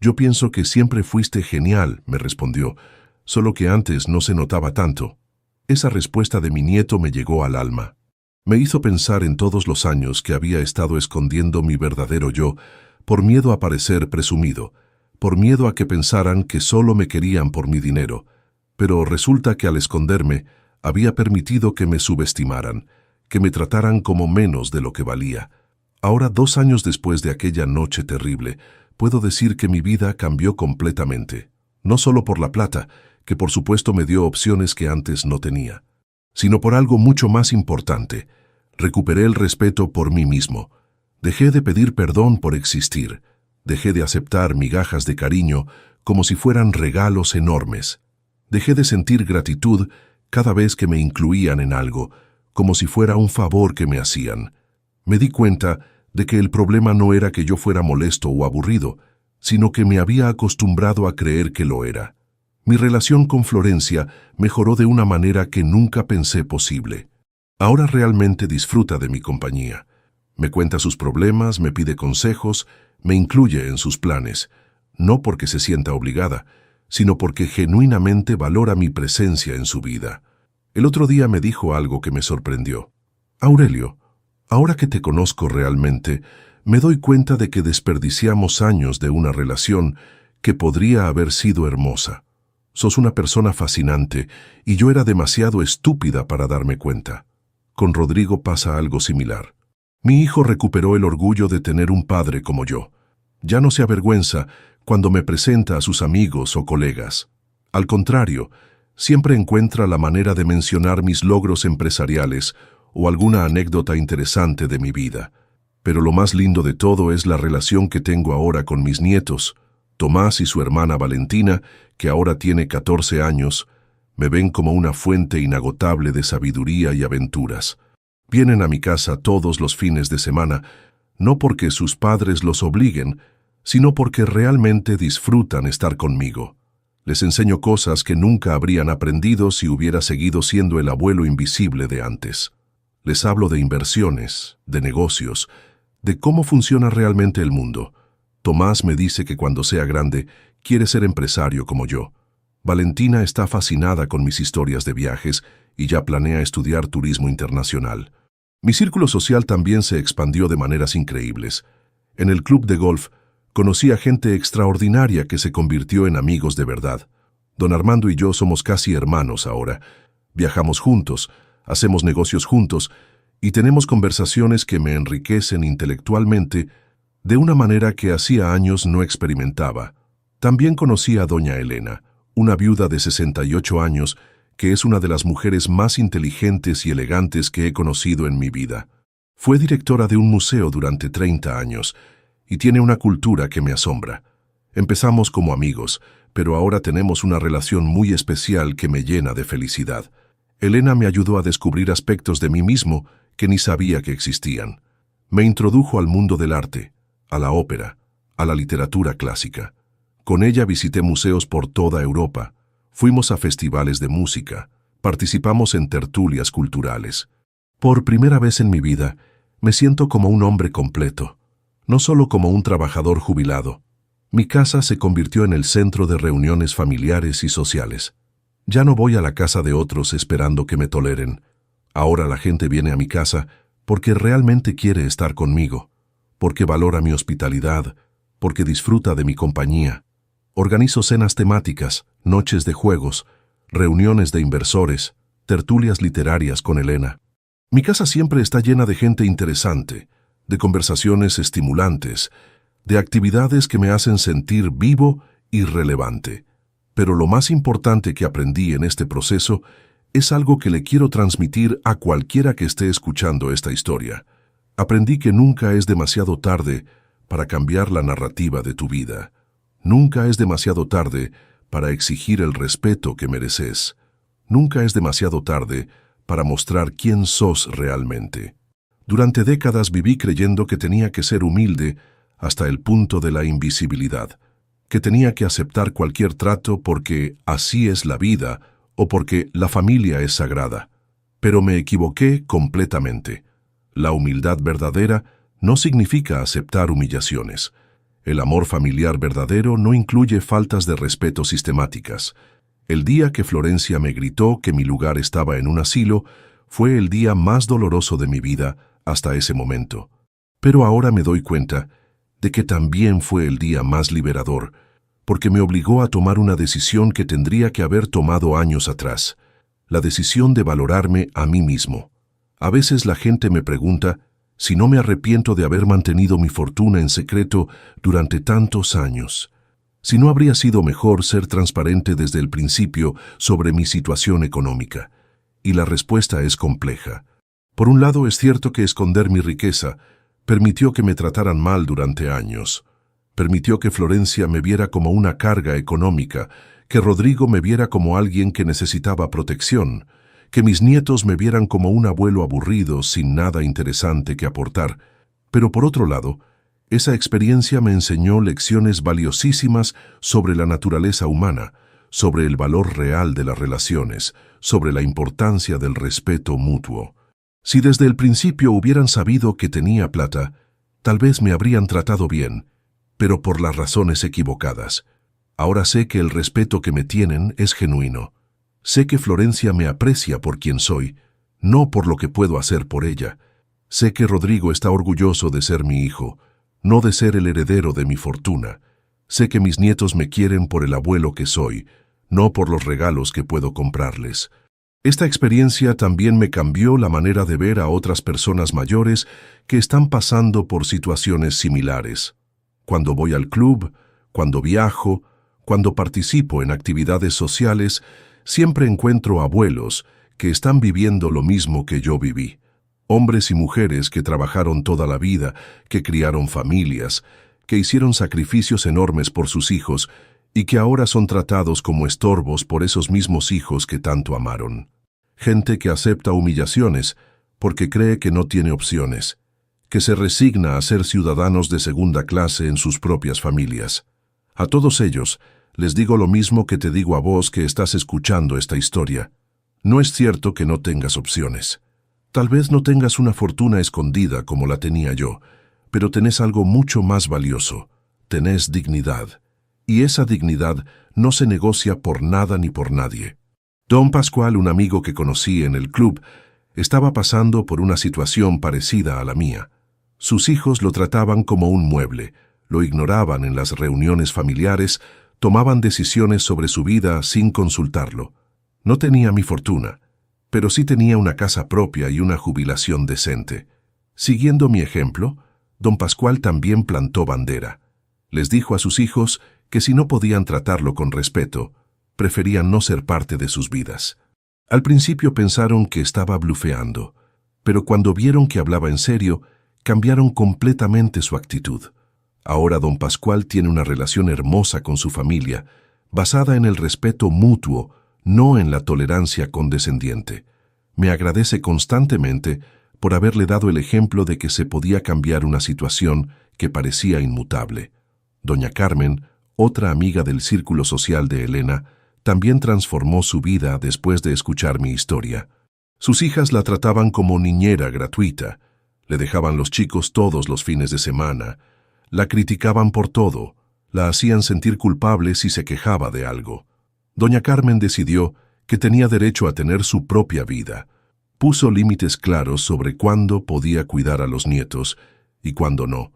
«Yo pienso que siempre fuiste genial», me respondió, «solo que antes no se notaba tanto». Esa respuesta de mi nieto me llegó al alma. Me hizo pensar en todos los años que había estado escondiendo mi verdadero yo por miedo a parecer presumido, por miedo a que pensaran que solo me querían por mi dinero. Pero resulta que al esconderme, había permitido que me subestimaran, que me trataran como menos de lo que valía. Ahora, 2 años después de aquella noche terrible, puedo decir que mi vida cambió completamente. No solo por la plata, que por supuesto me dio opciones que antes no tenía, sino por algo mucho más importante. Recuperé el respeto por mí mismo. Dejé de pedir perdón por existir. Dejé de aceptar migajas de cariño como si fueran regalos enormes. Dejé de sentir gratitud cada vez que me incluían en algo, como si fuera un favor que me hacían. Me di cuenta de que el problema no era que yo fuera molesto o aburrido, sino que me había acostumbrado a creer que lo era. Mi relación con Florencia mejoró de una manera que nunca pensé posible. Ahora realmente disfruta de mi compañía. Me cuenta sus problemas, me pide consejos, me incluye en sus planes, no porque se sienta obligada, sino porque genuinamente valora mi presencia en su vida. El otro día me dijo algo que me sorprendió. Aurelio, ahora que te conozco realmente, me doy cuenta de que desperdiciamos años de una relación que podría haber sido hermosa. Sos una persona fascinante y yo era demasiado estúpida para darme cuenta. Con Rodrigo pasa algo similar. Mi hijo recuperó el orgullo de tener un padre como yo. Ya no se avergüenza cuando me presenta a sus amigos o colegas. Al contrario, siempre encuentra la manera de mencionar mis logros empresariales o alguna anécdota interesante de mi vida. Pero lo más lindo de todo es la relación que tengo ahora con mis nietos. Tomás y su hermana Valentina, que ahora tiene 14 años, me ven como una fuente inagotable de sabiduría y aventuras. Vienen a mi casa todos los fines de semana, no porque sus padres los obliguen, sino porque realmente disfrutan estar conmigo. Les enseño cosas que nunca habrían aprendido si hubiera seguido siendo el abuelo invisible de antes. Les hablo de inversiones, de negocios, de cómo funciona realmente el mundo. Tomás me dice que cuando sea grande quiere ser empresario como yo. Valentina está fascinada con mis historias de viajes y ya planea estudiar turismo internacional. Mi círculo social también se expandió de maneras increíbles. En el club de golf conocí a gente extraordinaria que se convirtió en amigos de verdad. Don Armando y yo somos casi hermanos ahora. Viajamos juntos, hacemos negocios juntos y tenemos conversaciones que me enriquecen intelectualmente de una manera que hacía años no experimentaba. También conocí a doña Elena, una viuda de 68 años, que es una de las mujeres más inteligentes y elegantes que he conocido en mi vida. Fue directora de un museo durante 30 años y tiene una cultura que me asombra. Empezamos como amigos, pero ahora tenemos una relación muy especial que me llena de felicidad. Elena me ayudó a descubrir aspectos de mí mismo que ni sabía que existían. Me introdujo al mundo del arte, a la ópera, a la literatura clásica. Con ella visité museos por toda Europa, fuimos a festivales de música, participamos en tertulias culturales. Por primera vez en mi vida, me siento como un hombre completo, no solo como un trabajador jubilado. Mi casa se convirtió en el centro de reuniones familiares y sociales. Ya no voy a la casa de otros esperando que me toleren. Ahora la gente viene a mi casa porque realmente quiere estar conmigo, porque valora mi hospitalidad, porque disfruta de mi compañía. Organizo cenas temáticas, noches de juegos, reuniones de inversores, tertulias literarias con Elena. Mi casa siempre está llena de gente interesante, de conversaciones estimulantes, de actividades que me hacen sentir vivo y relevante. Pero lo más importante que aprendí en este proceso es algo que le quiero transmitir a cualquiera que esté escuchando esta historia. Aprendí que nunca es demasiado tarde para cambiar la narrativa de tu vida. Nunca es demasiado tarde para exigir el respeto que mereces. Nunca es demasiado tarde para mostrar quién sos realmente. Durante décadas viví creyendo que tenía que ser humilde hasta el punto de la invisibilidad, que tenía que aceptar cualquier trato porque así es la vida o porque la familia es sagrada. Pero me equivoqué completamente. La humildad verdadera no significa aceptar humillaciones. El amor familiar verdadero no incluye faltas de respeto sistemáticas. El día que Florencia me gritó que mi lugar estaba en un asilo fue el día más doloroso de mi vida hasta ese momento. Pero ahora me doy cuenta de que también fue el día más liberador, porque me obligó a tomar una decisión que tendría que haber tomado años atrás, la decisión de valorarme a mí mismo. A veces la gente me pregunta si no me arrepiento de haber mantenido mi fortuna en secreto durante tantos años, si no habría sido mejor ser transparente desde el principio sobre mi situación económica. Y la respuesta es compleja. Por un lado, es cierto que esconder mi riqueza permitió que me trataran mal durante años. Permitió que Florencia me viera como una carga económica, que Rodrigo me viera como alguien que necesitaba protección, que mis nietos me vieran como un abuelo aburrido sin nada interesante que aportar. Pero por otro lado, esa experiencia me enseñó lecciones valiosísimas sobre la naturaleza humana, sobre el valor real de las relaciones, sobre la importancia del respeto mutuo. Si desde el principio hubieran sabido que tenía plata, tal vez me habrían tratado bien, pero por las razones equivocadas. Ahora sé que el respeto que me tienen es genuino. Sé que Florencia me aprecia por quien soy, no por lo que puedo hacer por ella. Sé que Rodrigo está orgulloso de ser mi hijo, no de ser el heredero de mi fortuna. Sé que mis nietos me quieren por el abuelo que soy, no por los regalos que puedo comprarles. Esta experiencia también me cambió la manera de ver a otras personas mayores que están pasando por situaciones similares. Cuando voy al club, cuando viajo, cuando participo en actividades sociales, siempre encuentro abuelos que están viviendo lo mismo que yo viví. Hombres y mujeres que trabajaron toda la vida, que criaron familias, que hicieron sacrificios enormes por sus hijos y que ahora son tratados como estorbos por esos mismos hijos que tanto amaron. Gente que acepta humillaciones porque cree que no tiene opciones, que se resigna a ser ciudadanos de segunda clase en sus propias familias. A todos ellos les digo lo mismo que te digo a vos que estás escuchando esta historia. No es cierto que no tengas opciones. Tal vez no tengas una fortuna escondida como la tenía yo, pero tenés algo mucho más valioso. Tenés dignidad. Y esa dignidad no se negocia por nada ni por nadie. Don Pascual, un amigo que conocí en el club, estaba pasando por una situación parecida a la mía. Sus hijos lo trataban como un mueble, lo ignoraban en las reuniones familiares, tomaban decisiones sobre su vida sin consultarlo. No tenía mi fortuna, pero sí tenía una casa propia y una jubilación decente. Siguiendo mi ejemplo, don Pascual también plantó bandera. Les dijo a sus hijos que si no podían tratarlo con respeto, preferían no ser parte de sus vidas. Al principio pensaron que estaba blufeando, pero cuando vieron que hablaba en serio, cambiaron completamente su actitud. Ahora don Pascual tiene una relación hermosa con su familia, basada en el respeto mutuo, no en la tolerancia condescendiente. Me agradece constantemente por haberle dado el ejemplo de que se podía cambiar una situación que parecía inmutable. Doña Carmen, otra amiga del círculo social de Elena, también transformó su vida después de escuchar mi historia. Sus hijas la trataban como niñera gratuita, le dejaban los chicos todos los fines de semana, la criticaban por todo, la hacían sentir culpable si se quejaba de algo. Doña Carmen decidió que tenía derecho a tener su propia vida. Puso límites claros sobre cuándo podía cuidar a los nietos y cuándo no.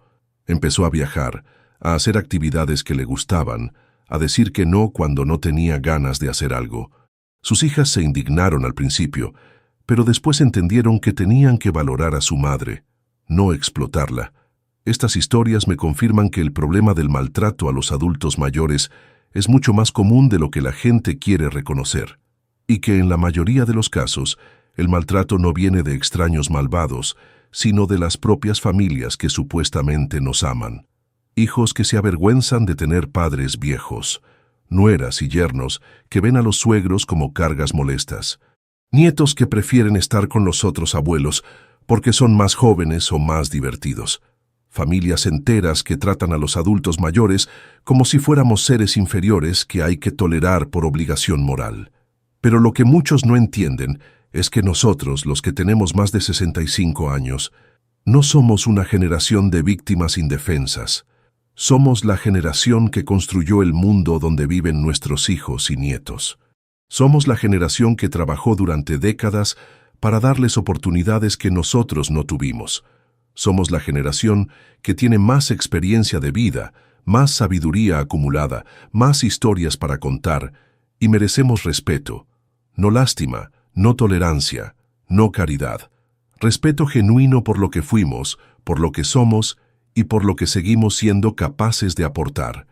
Empezó a viajar, a hacer actividades que le gustaban, a decir que no cuando no tenía ganas de hacer algo. Sus hijas se indignaron al principio, pero después entendieron que tenían que valorar a su madre, no explotarla. Estas historias me confirman que el problema del maltrato a los adultos mayores es mucho más común de lo que la gente quiere reconocer, y que en la mayoría de los casos el maltrato no viene de extraños malvados, sino de las propias familias que supuestamente nos aman. Hijos que se avergüenzan de tener padres viejos, nueras y yernos que ven a los suegros como cargas molestas, nietos que prefieren estar con los otros abuelos porque son más jóvenes o más divertidos, familias enteras que tratan a los adultos mayores como si fuéramos seres inferiores que hay que tolerar por obligación moral. Pero lo que muchos no entienden es que nosotros, los que tenemos más de 65 años, no somos una generación de víctimas indefensas. Somos la generación que construyó el mundo donde viven nuestros hijos y nietos. Somos la generación que trabajó durante décadas para darles oportunidades que nosotros no tuvimos. Somos la generación que tiene más experiencia de vida, más sabiduría acumulada, más historias para contar, y merecemos respeto. No lástima, no tolerancia, no caridad. Respeto genuino por lo que fuimos, por lo que somos y por lo que seguimos siendo capaces de aportar.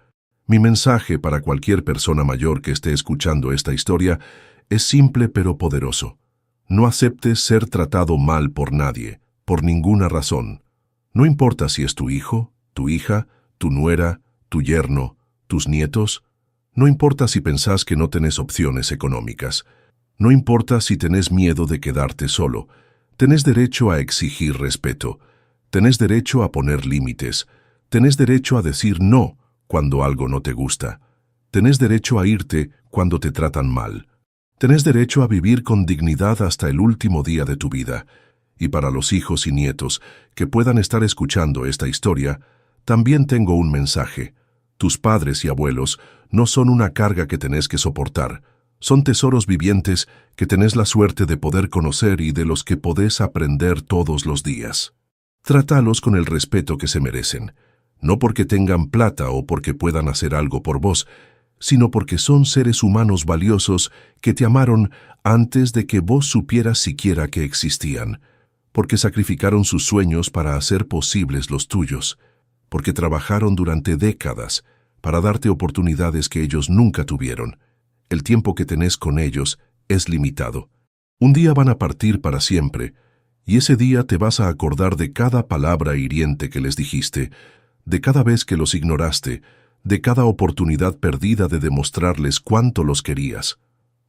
Mi mensaje para cualquier persona mayor que esté escuchando esta historia es simple pero poderoso. No aceptes ser tratado mal por nadie, por ninguna razón. No importa si es tu hijo, tu hija, tu nuera, tu yerno, tus nietos. No importa si pensás que no tenés opciones económicas. No importa si tenés miedo de quedarte solo. Tenés derecho a exigir respeto. Tenés derecho a poner límites. Tenés derecho a decir no cuando algo no te gusta. Tenés derecho a irte cuando te tratan mal. Tenés derecho a vivir con dignidad hasta el último día de tu vida. Y para los hijos y nietos que puedan estar escuchando esta historia, también tengo un mensaje. Tus padres y abuelos no son una carga que tenés que soportar. Son tesoros vivientes que tenés la suerte de poder conocer y de los que podés aprender todos los días. Trátalos con el respeto que se merecen, no porque tengan plata o porque puedan hacer algo por vos, sino porque son seres humanos valiosos que te amaron antes de que vos supieras siquiera que existían, porque sacrificaron sus sueños para hacer posibles los tuyos, porque trabajaron durante décadas para darte oportunidades que ellos nunca tuvieron. El tiempo que tenés con ellos es limitado. Un día van a partir para siempre, y ese día te vas a acordar de cada palabra hiriente que les dijiste, de cada vez que los ignoraste, de cada oportunidad perdida de demostrarles cuánto los querías.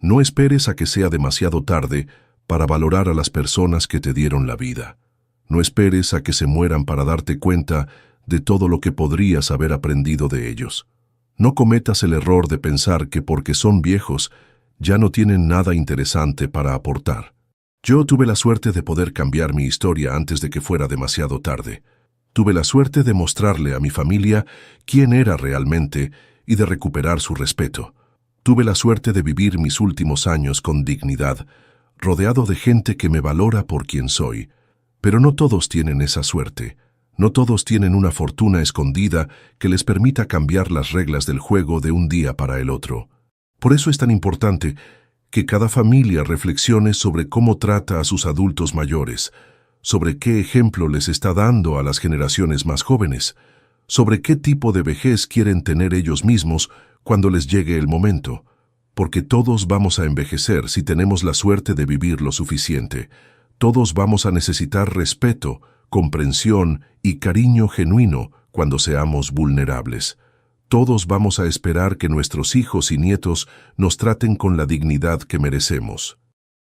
No esperes a que sea demasiado tarde para valorar a las personas que te dieron la vida. No esperes a que se mueran para darte cuenta de todo lo que podrías haber aprendido de ellos. No cometas el error de pensar que porque son viejos ya no tienen nada interesante para aportar. Yo tuve la suerte de poder cambiar mi historia antes de que fuera demasiado tarde. Tuve la suerte de mostrarle a mi familia quién era realmente y de recuperar su respeto. Tuve la suerte de vivir mis últimos años con dignidad, rodeado de gente que me valora por quien soy. Pero no todos tienen esa suerte. No todos tienen una fortuna escondida que les permita cambiar las reglas del juego de un día para el otro. Por eso es tan importante que cada familia reflexione sobre cómo trata a sus adultos mayores, sobre qué ejemplo les está dando a las generaciones más jóvenes, sobre qué tipo de vejez quieren tener ellos mismos cuando les llegue el momento, porque todos vamos a envejecer si tenemos la suerte de vivir lo suficiente. Todos vamos a necesitar respeto, comprensión y cariño genuino cuando seamos vulnerables. Todos vamos a esperar que nuestros hijos y nietos nos traten con la dignidad que merecemos.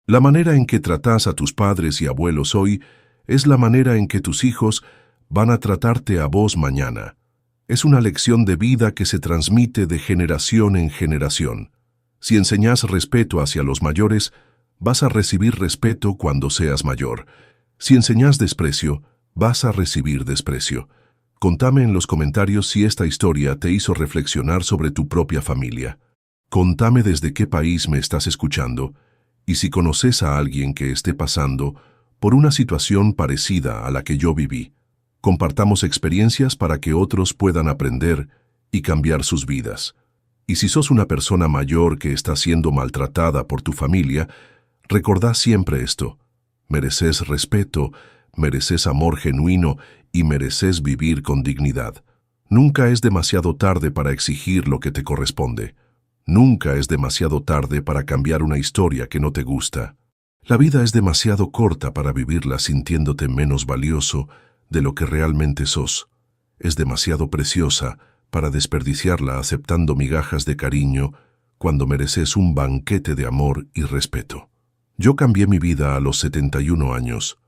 La manera en que tratás a tus padres y abuelos hoy es la manera en que tus hijos van a tratarte a vos mañana. Es una lección de vida que se transmite de generación en generación. Si enseñás respeto hacia los mayores, vas a recibir respeto cuando seas mayor. Si enseñás desprecio, vas a recibir desprecio. Contame en los comentarios si esta historia te hizo reflexionar sobre tu propia familia. Contame desde qué país me estás escuchando y si conoces a alguien que esté pasando por una situación parecida a la que yo viví. Compartamos experiencias para que otros puedan aprender y cambiar sus vidas. Y si sos una persona mayor que está siendo maltratada por tu familia, recordá siempre esto: mereces respeto, mereces amor genuino y mereces vivir con dignidad. Nunca es demasiado tarde para exigir lo que te corresponde. Nunca es demasiado tarde para cambiar una historia que no te gusta. La vida es demasiado corta para vivirla sintiéndote menos valioso de lo que realmente sos. Es demasiado preciosa para desperdiciarla aceptando migajas de cariño cuando mereces un banquete de amor y respeto. Yo cambié mi vida a los 71 años.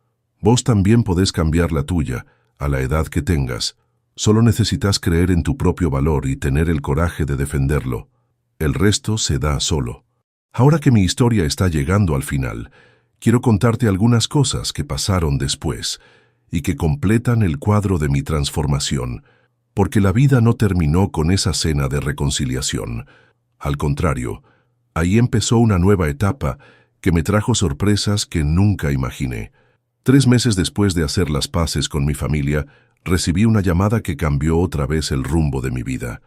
Vos también podés cambiar la tuya, a la edad que tengas. Solo necesitas creer en tu propio valor y tener el coraje de defenderlo. El resto se da solo. Ahora que mi historia está llegando al final, quiero contarte algunas cosas que pasaron después y que completan el cuadro de mi transformación, porque la vida no terminó con esa cena de reconciliación. Al contrario, ahí empezó una nueva etapa que me trajo sorpresas que nunca imaginé. 3 meses después de hacer las paces con mi familia, recibí una llamada que cambió otra vez el rumbo de mi vida.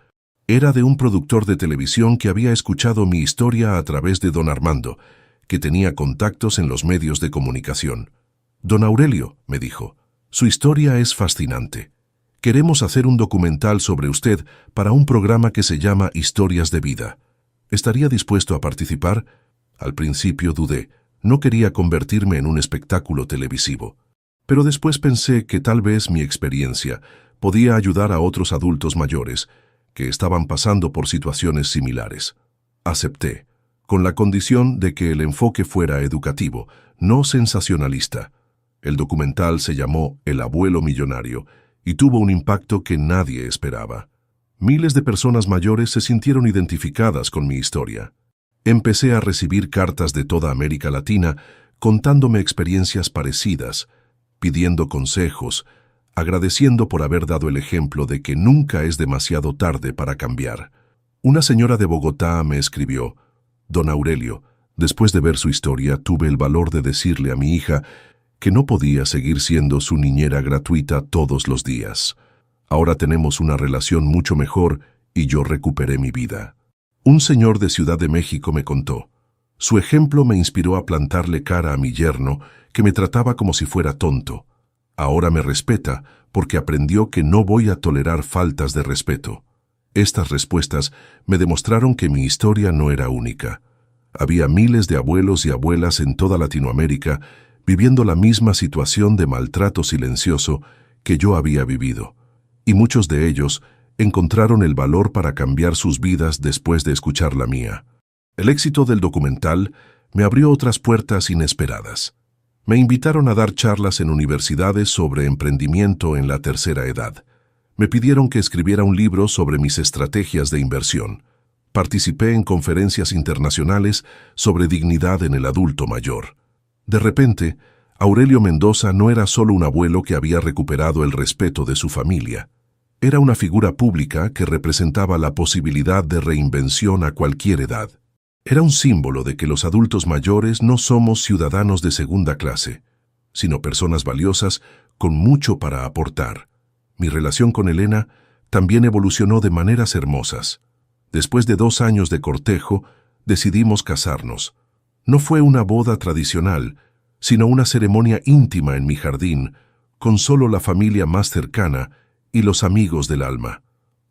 Era de un productor de televisión que había escuchado mi historia a través de don Armando, que tenía contactos en los medios de comunicación. «Don Aurelio», me dijo, «su historia es fascinante. Queremos hacer un documental sobre usted para un programa que se llama Historias de Vida. ¿Estaría dispuesto a participar?» Al principio dudé. No quería convertirme en un espectáculo televisivo. Pero después pensé que tal vez mi experiencia podía ayudar a otros adultos mayores que estaban pasando por situaciones similares. Acepté, con la condición de que el enfoque fuera educativo, no sensacionalista. El documental se llamó El abuelo millonario y tuvo un impacto que nadie esperaba. Miles de personas mayores se sintieron identificadas con mi historia. Empecé a recibir cartas de toda América Latina contándome experiencias parecidas, pidiendo consejos, agradeciendo por haber dado el ejemplo de que nunca es demasiado tarde para cambiar. Una señora de Bogotá me escribió: «Don Aurelio, después de ver su historia, tuve el valor de decirle a mi hija que no podía seguir siendo su niñera gratuita todos los días. Ahora tenemos una relación mucho mejor y yo recuperé mi vida». Un señor de Ciudad de México me contó: «Su ejemplo me inspiró a plantarle cara a mi yerno, que me trataba como si fuera tonto. Ahora me respeta porque aprendió que no voy a tolerar faltas de respeto». Estas respuestas me demostraron que mi historia no era única. Había miles de abuelos y abuelas en toda Latinoamérica viviendo la misma situación de maltrato silencioso que yo había vivido, y muchos de ellos encontraron el valor para cambiar sus vidas después de escuchar la mía. El éxito del documental me abrió otras puertas inesperadas. Me invitaron a dar charlas en universidades sobre emprendimiento en la tercera edad. Me pidieron que escribiera un libro sobre mis estrategias de inversión. Participé en conferencias internacionales sobre dignidad en el adulto mayor. De repente, Aurelio Mendoza no era solo un abuelo que había recuperado el respeto de su familia. Era una figura pública que representaba la posibilidad de reinvención a cualquier edad. Era un símbolo de que los adultos mayores no somos ciudadanos de segunda clase, sino personas valiosas con mucho para aportar. Mi relación con Elena también evolucionó de maneras hermosas. Después de 2 años de cortejo, decidimos casarnos. No fue una boda tradicional, sino una ceremonia íntima en mi jardín, con solo la familia más cercana y los amigos del alma.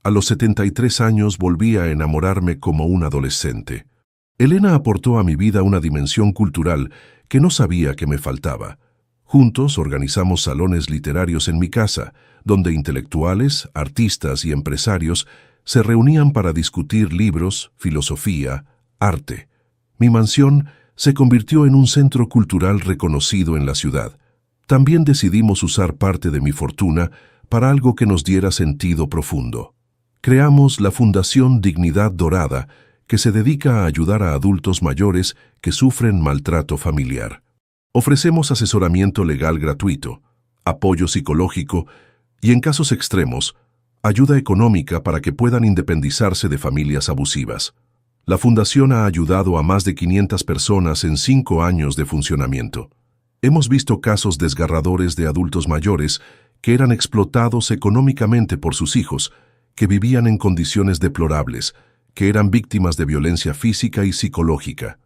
A los 73 años volví a enamorarme como un adolescente. Elena aportó a mi vida una dimensión cultural que no sabía que me faltaba. Juntos organizamos salones literarios en mi casa, donde intelectuales, artistas y empresarios se reunían para discutir libros, filosofía, arte. Mi mansión se convirtió en un centro cultural reconocido en la ciudad. También decidimos usar parte de mi fortuna para algo que nos diera sentido profundo. Creamos la Fundación Dignidad Dorada, que se dedica a ayudar a adultos mayores que sufren maltrato familiar. Ofrecemos asesoramiento legal gratuito, apoyo psicológico y, en casos extremos, ayuda económica para que puedan independizarse de familias abusivas. La Fundación ha ayudado a más de 500 personas en 5 años de funcionamiento. Hemos visto casos desgarradores de adultos mayores que eran explotados económicamente por sus hijos, que vivían en condiciones deplorables, que eran víctimas de violencia física y psicológica.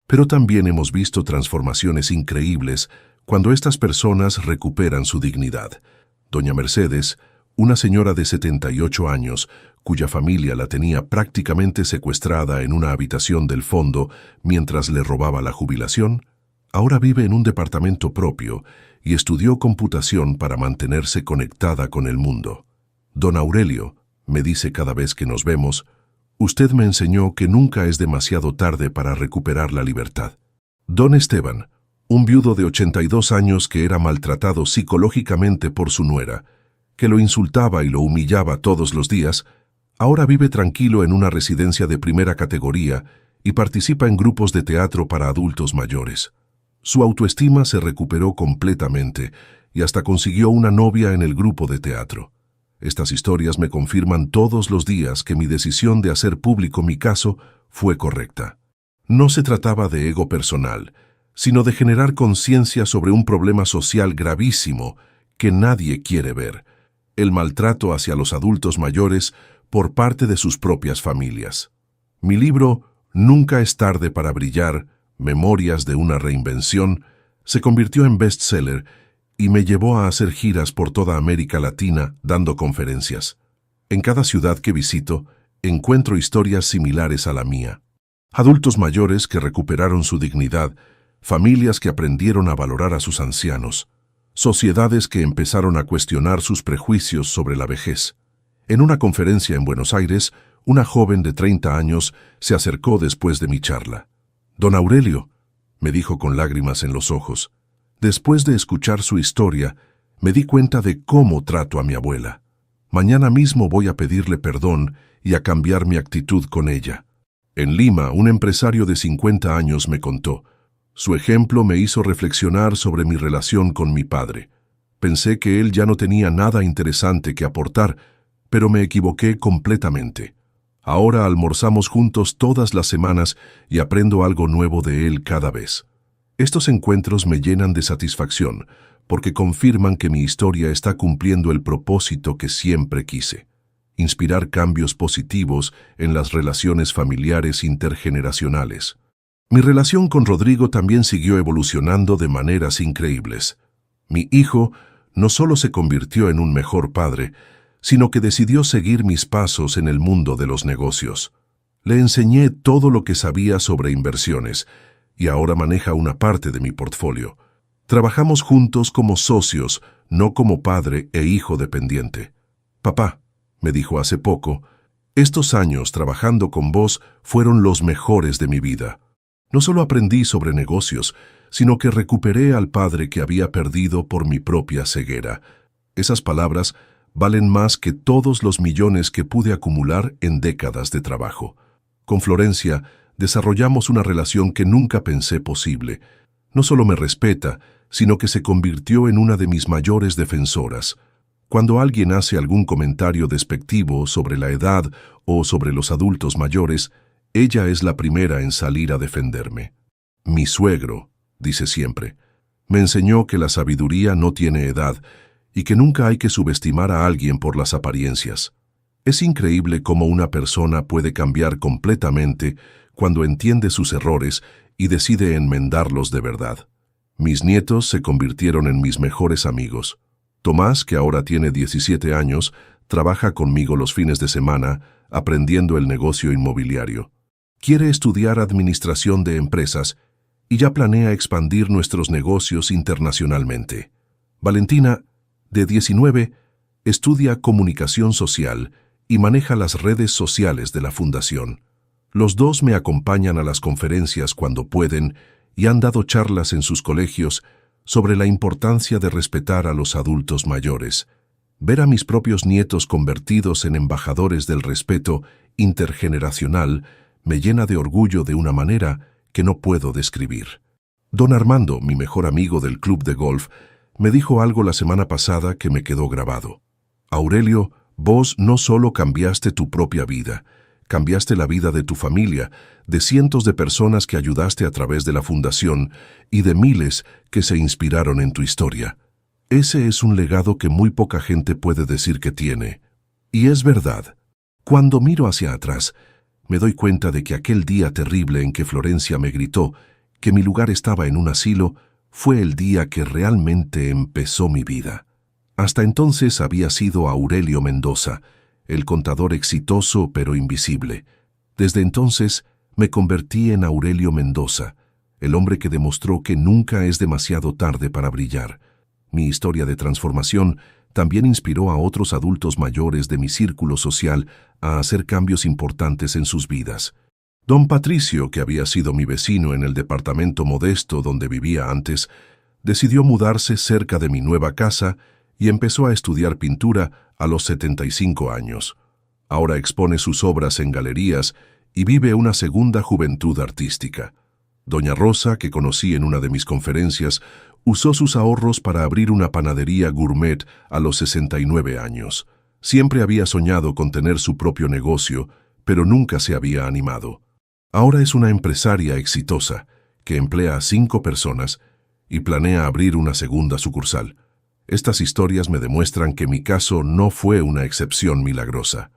Pero también hemos visto transformaciones increíbles cuando estas personas recuperan su dignidad. Doña Mercedes, una señora de 78 años, cuya familia la tenía prácticamente secuestrada en una habitación del fondo mientras le robaba la jubilación, ahora vive en un departamento propio y estudió computación para mantenerse conectada con el mundo. Don Aurelio, me dice cada vez que nos vemos, usted me enseñó que nunca es demasiado tarde para recuperar la libertad. Don Esteban, un viudo de 82 años que era maltratado psicológicamente por su nuera, que lo insultaba y lo humillaba todos los días, ahora vive tranquilo en una residencia de primera categoría y participa en grupos de teatro para adultos mayores. Su autoestima se recuperó completamente y hasta consiguió una novia en el grupo de teatro. Estas historias me confirman todos los días que mi decisión de hacer público mi caso fue correcta. No se trataba de ego personal, sino de generar conciencia sobre un problema social gravísimo que nadie quiere ver: el maltrato hacia los adultos mayores por parte de sus propias familias. Mi libro, Nunca es tarde para brillar, Memorias de una reinvención, se convirtió en bestseller y me llevó a hacer giras por toda América Latina dando conferencias. En cada ciudad que visito, encuentro historias similares a la mía. Adultos mayores que recuperaron su dignidad, familias que aprendieron a valorar a sus ancianos, sociedades que empezaron a cuestionar sus prejuicios sobre la vejez. En una conferencia en Buenos Aires, una joven de 30 años se acercó después de mi charla. «Don Aurelio», me dijo con lágrimas en los ojos, «después de escuchar su historia, me di cuenta de cómo trato a mi abuela. Mañana mismo voy a pedirle perdón y a cambiar mi actitud con ella». En Lima, un empresario de 50 años me contó: «Su ejemplo me hizo reflexionar sobre mi relación con mi padre. Pensé que él ya no tenía nada interesante que aportar, pero me equivoqué completamente. Ahora almorzamos juntos todas las semanas y aprendo algo nuevo de él cada vez. Estos encuentros me llenan de satisfacción, porque confirman que mi historia está cumpliendo el propósito que siempre quise: inspirar cambios positivos en las relaciones familiares intergeneracionales. Mi relación con Rodrigo también siguió evolucionando de maneras increíbles. Mi hijo no solo se convirtió en un mejor padre, sino que decidió seguir mis pasos en el mundo de los negocios. Le enseñé todo lo que sabía sobre inversiones y ahora maneja una parte de mi portfolio. Trabajamos juntos como socios, no como padre e hijo dependiente. Papá, me dijo hace poco, estos años trabajando con vos fueron los mejores de mi vida. No solo aprendí sobre negocios, sino que recuperé al padre que había perdido por mi propia ceguera. Esas palabras valen más que todos los millones que pude acumular en décadas de trabajo. Con Florencia desarrollamos una relación que nunca pensé posible. No solo me respeta, sino que se convirtió en una de mis mayores defensoras. Cuando alguien hace algún comentario despectivo sobre la edad o sobre los adultos mayores, ella es la primera en salir a defenderme. Mi suegro, dice siempre, me enseñó que la sabiduría no tiene edad y que nunca hay que subestimar a alguien por las apariencias. Es increíble cómo una persona puede cambiar completamente cuando entiende sus errores y decide enmendarlos de verdad. Mis nietos se convirtieron en mis mejores amigos. Tomás, que ahora tiene 17 años, trabaja conmigo los fines de semana aprendiendo el negocio inmobiliario. Quiere estudiar administración de empresas y ya planea expandir nuestros negocios internacionalmente. Valentina, de 19, estudia comunicación social y maneja las redes sociales de la fundación. Los dos me acompañan a las conferencias cuando pueden y han dado charlas en sus colegios sobre la importancia de respetar a los adultos mayores. Ver a mis propios nietos convertidos en embajadores del respeto intergeneracional me llena de orgullo de una manera que no puedo describir. Don Armando, mi mejor amigo del club de golf, me dijo algo la semana pasada que me quedó grabado. Aurelio, vos no solo cambiaste tu propia vida, cambiaste la vida de tu familia, de cientos de personas que ayudaste a través de la fundación y de miles que se inspiraron en tu historia. Ese es un legado que muy poca gente puede decir que tiene. Y es verdad. Cuando miro hacia atrás, me doy cuenta de que aquel día terrible en que Florencia me gritó que mi lugar estaba en un asilo fue el día que realmente empezó mi vida. Hasta entonces había sido Aurelio Mendoza, el contador exitoso pero invisible. Desde entonces me convertí en Aurelio Mendoza, el hombre que demostró que nunca es demasiado tarde para brillar. Mi historia de transformación también inspiró a otros adultos mayores de mi círculo social a hacer cambios importantes en sus vidas. Don Patricio, que había sido mi vecino en el departamento modesto donde vivía antes, decidió mudarse cerca de mi nueva casa y empezó a estudiar pintura a los 75 años. Ahora expone sus obras en galerías y vive una segunda juventud artística. Doña Rosa, que conocí en una de mis conferencias, usó sus ahorros para abrir una panadería gourmet a los 69 años. Siempre había soñado con tener su propio negocio, pero nunca se había animado. Ahora es una empresaria exitosa, que emplea a 5 personas y planea abrir una segunda sucursal. Estas historias me demuestran que mi caso no fue una excepción milagrosa.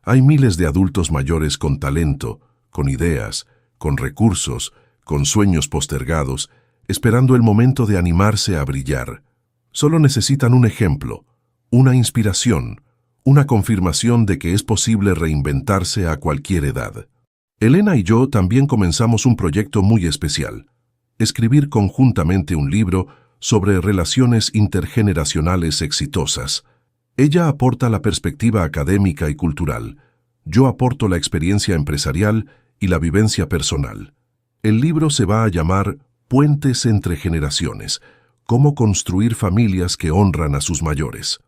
Hay miles de adultos mayores con talento, con ideas, con recursos, con sueños postergados, esperando el momento de animarse a brillar. Solo necesitan un ejemplo, una inspiración, una confirmación de que es posible reinventarse a cualquier edad. Elena y yo también comenzamos un proyecto muy especial: escribir conjuntamente un libro sobre relaciones intergeneracionales exitosas. Ella aporta la perspectiva académica y cultural. Yo aporto la experiencia empresarial y la vivencia personal. El libro se va a llamar Puentes entre generaciones: cómo construir familias que honran a sus mayores.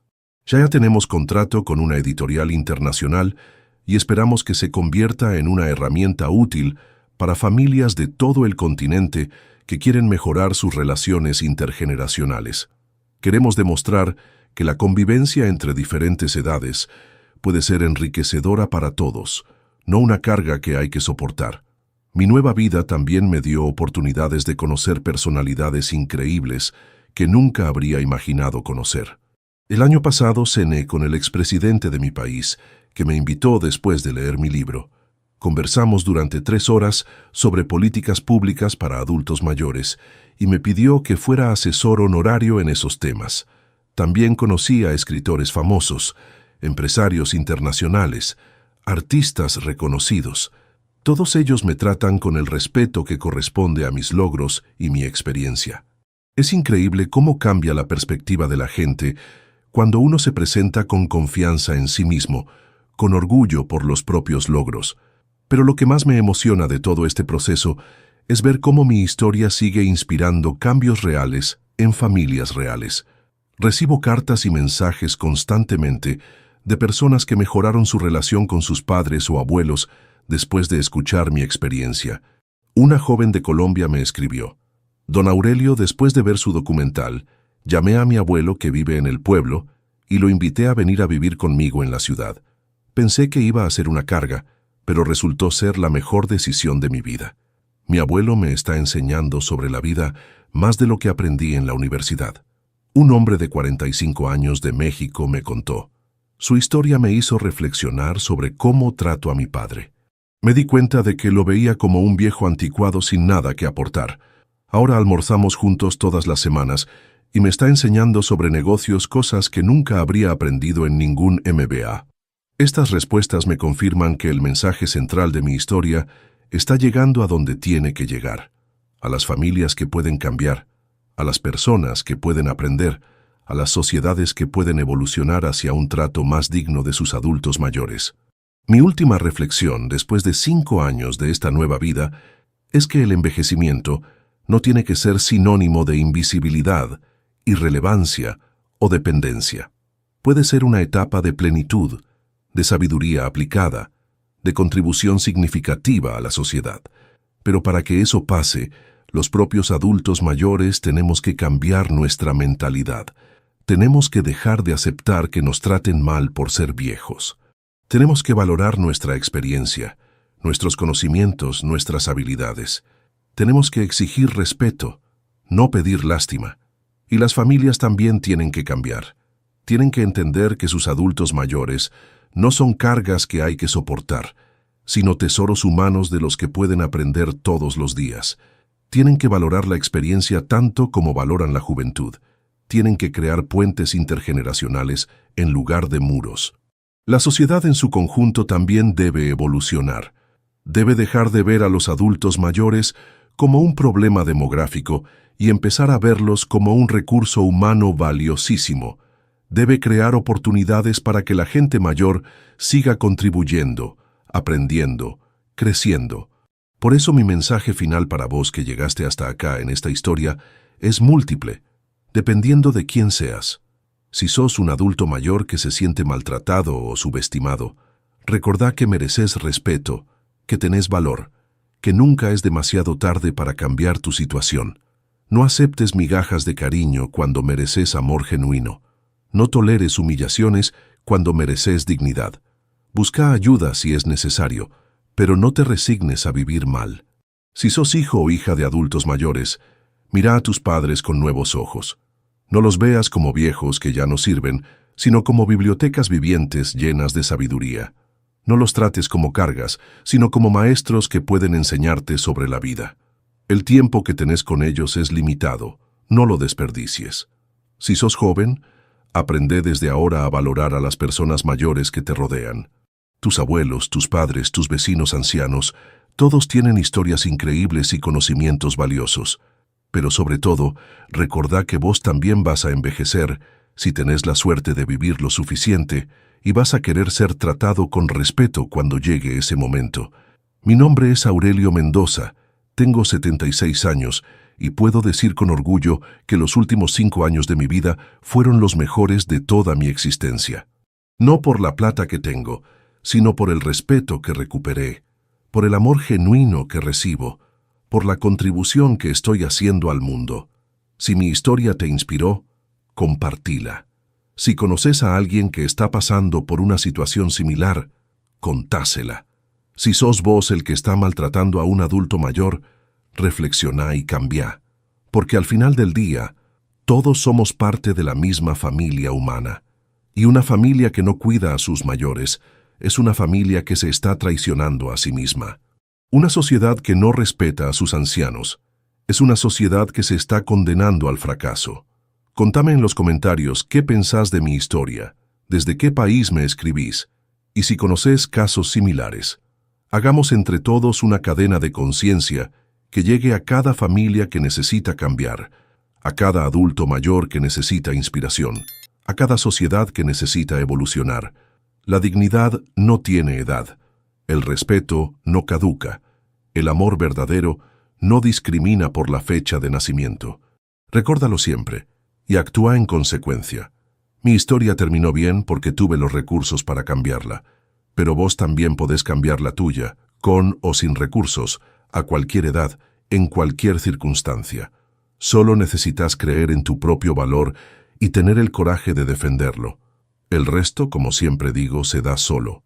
Ya tenemos contrato con una editorial internacional y esperamos que se convierta en una herramienta útil para familias de todo el continente que quieren mejorar sus relaciones intergeneracionales. Queremos demostrar que la convivencia entre diferentes edades puede ser enriquecedora para todos, no una carga que hay que soportar. Mi nueva vida también me dio oportunidades de conocer personalidades increíbles que nunca habría imaginado conocer. El año pasado cené con el expresidente de mi país, que me invitó después de leer mi libro. Conversamos durante 3 horas sobre políticas públicas para adultos mayores y me pidió que fuera asesor honorario en esos temas. También conocí a escritores famosos, empresarios internacionales, artistas reconocidos. Todos ellos me tratan con el respeto que corresponde a mis logros y mi experiencia. Es increíble cómo cambia la perspectiva de la gente cuando uno se presenta con confianza en sí mismo, con orgullo por los propios logros. Pero lo que más me emociona de todo este proceso es ver cómo mi historia sigue inspirando cambios reales en familias reales. Recibo cartas y mensajes constantemente de personas que mejoraron su relación con sus padres o abuelos después de escuchar mi experiencia. Una joven de Colombia me escribió: Don Aurelio, después de ver su documental, llamé a mi abuelo que vive en el pueblo y lo invité a venir a vivir conmigo en la ciudad. Pensé que iba a ser una carga, pero resultó ser la mejor decisión de mi vida. Mi abuelo me está enseñando sobre la vida más de lo que aprendí en la universidad. Un hombre de 45 años de México me contó. Su historia me hizo reflexionar sobre cómo trato a mi padre. Me di cuenta de que lo veía como un viejo anticuado sin nada que aportar. Ahora almorzamos juntos todas las semanas y me está enseñando sobre negocios, cosas que nunca habría aprendido en ningún MBA. Estas respuestas me confirman que el mensaje central de mi historia está llegando a donde tiene que llegar, a las familias que pueden cambiar, a las personas que pueden aprender, a las sociedades que pueden evolucionar hacia un trato más digno de sus adultos mayores. Mi última reflexión, después de 5 años de esta nueva vida, es que el envejecimiento no tiene que ser sinónimo de invisibilidad, irrelevancia o dependencia. Puede ser una etapa de plenitud, de sabiduría aplicada, de contribución significativa a la sociedad. Pero para que eso pase, los propios adultos mayores tenemos que cambiar nuestra mentalidad. Tenemos que dejar de aceptar que nos traten mal por ser viejos. Tenemos que valorar nuestra experiencia, nuestros conocimientos, nuestras habilidades. Tenemos que exigir respeto, no pedir lástima. Y las familias también tienen que cambiar. Tienen que entender que sus adultos mayores no son cargas que hay que soportar, sino tesoros humanos de los que pueden aprender todos los días. Tienen que valorar la experiencia tanto como valoran la juventud. Tienen que crear puentes intergeneracionales en lugar de muros. La sociedad en su conjunto también debe evolucionar. Debe dejar de ver a los adultos mayores como un problema demográfico y empezar a verlos como un recurso humano valiosísimo. Debe crear oportunidades para que la gente mayor siga contribuyendo, aprendiendo, creciendo. Por eso mi mensaje final para vos que llegaste hasta acá en esta historia es múltiple, dependiendo de quién seas. Si sos un adulto mayor que se siente maltratado o subestimado, recordá que mereces respeto, que tenés valor, que nunca es demasiado tarde para cambiar tu situación. No aceptes migajas de cariño cuando mereces amor genuino. No toleres humillaciones cuando mereces dignidad. Busca ayuda si es necesario, pero no te resignes a vivir mal. Si sos hijo o hija de adultos mayores, mira a tus padres con nuevos ojos. No los veas como viejos que ya no sirven, sino como bibliotecas vivientes llenas de sabiduría. No los trates como cargas, sino como maestros que pueden enseñarte sobre la vida. El tiempo que tenés con ellos es limitado, no lo desperdicies. Si sos joven, aprende desde ahora a valorar a las personas mayores que te rodean. Tus abuelos, tus padres, tus vecinos ancianos, todos tienen historias increíbles y conocimientos valiosos. Pero sobre todo, recordá que vos también vas a envejecer si tenés la suerte de vivir lo suficiente y vas a querer ser tratado con respeto cuando llegue ese momento. Mi nombre es Aurelio Mendoza, tengo 76 años y puedo decir con orgullo que los últimos 5 años de mi vida fueron los mejores de toda mi existencia. No por la plata que tengo, sino por el respeto que recuperé, por el amor genuino que recibo, por la contribución que estoy haciendo al mundo. Si mi historia te inspiró, compartila. Si conoces a alguien que está pasando por una situación similar, contásela. Si sos vos el que está maltratando a un adulto mayor, reflexiona y cambia. Porque al final del día, todos somos parte de la misma familia humana. Y una familia que no cuida a sus mayores es una familia que se está traicionando a sí misma. Una sociedad que no respeta a sus ancianos es una sociedad que se está condenando al fracaso. Contame en los comentarios qué pensás de mi historia, desde qué país me escribís, y si conocés casos similares. Hagamos entre todos una cadena de conciencia que llegue a cada familia que necesita cambiar, a cada adulto mayor que necesita inspiración, a cada sociedad que necesita evolucionar. La dignidad no tiene edad, el respeto no caduca, el amor verdadero no discrimina por la fecha de nacimiento. Recórdalo siempre y actúa en consecuencia. Mi historia terminó bien porque tuve los recursos para cambiarla, pero vos también podés cambiar la tuya, con o sin recursos, a cualquier edad, en cualquier circunstancia. Solo necesitas creer en tu propio valor y tener el coraje de defenderlo. El resto, como siempre digo, se da solo.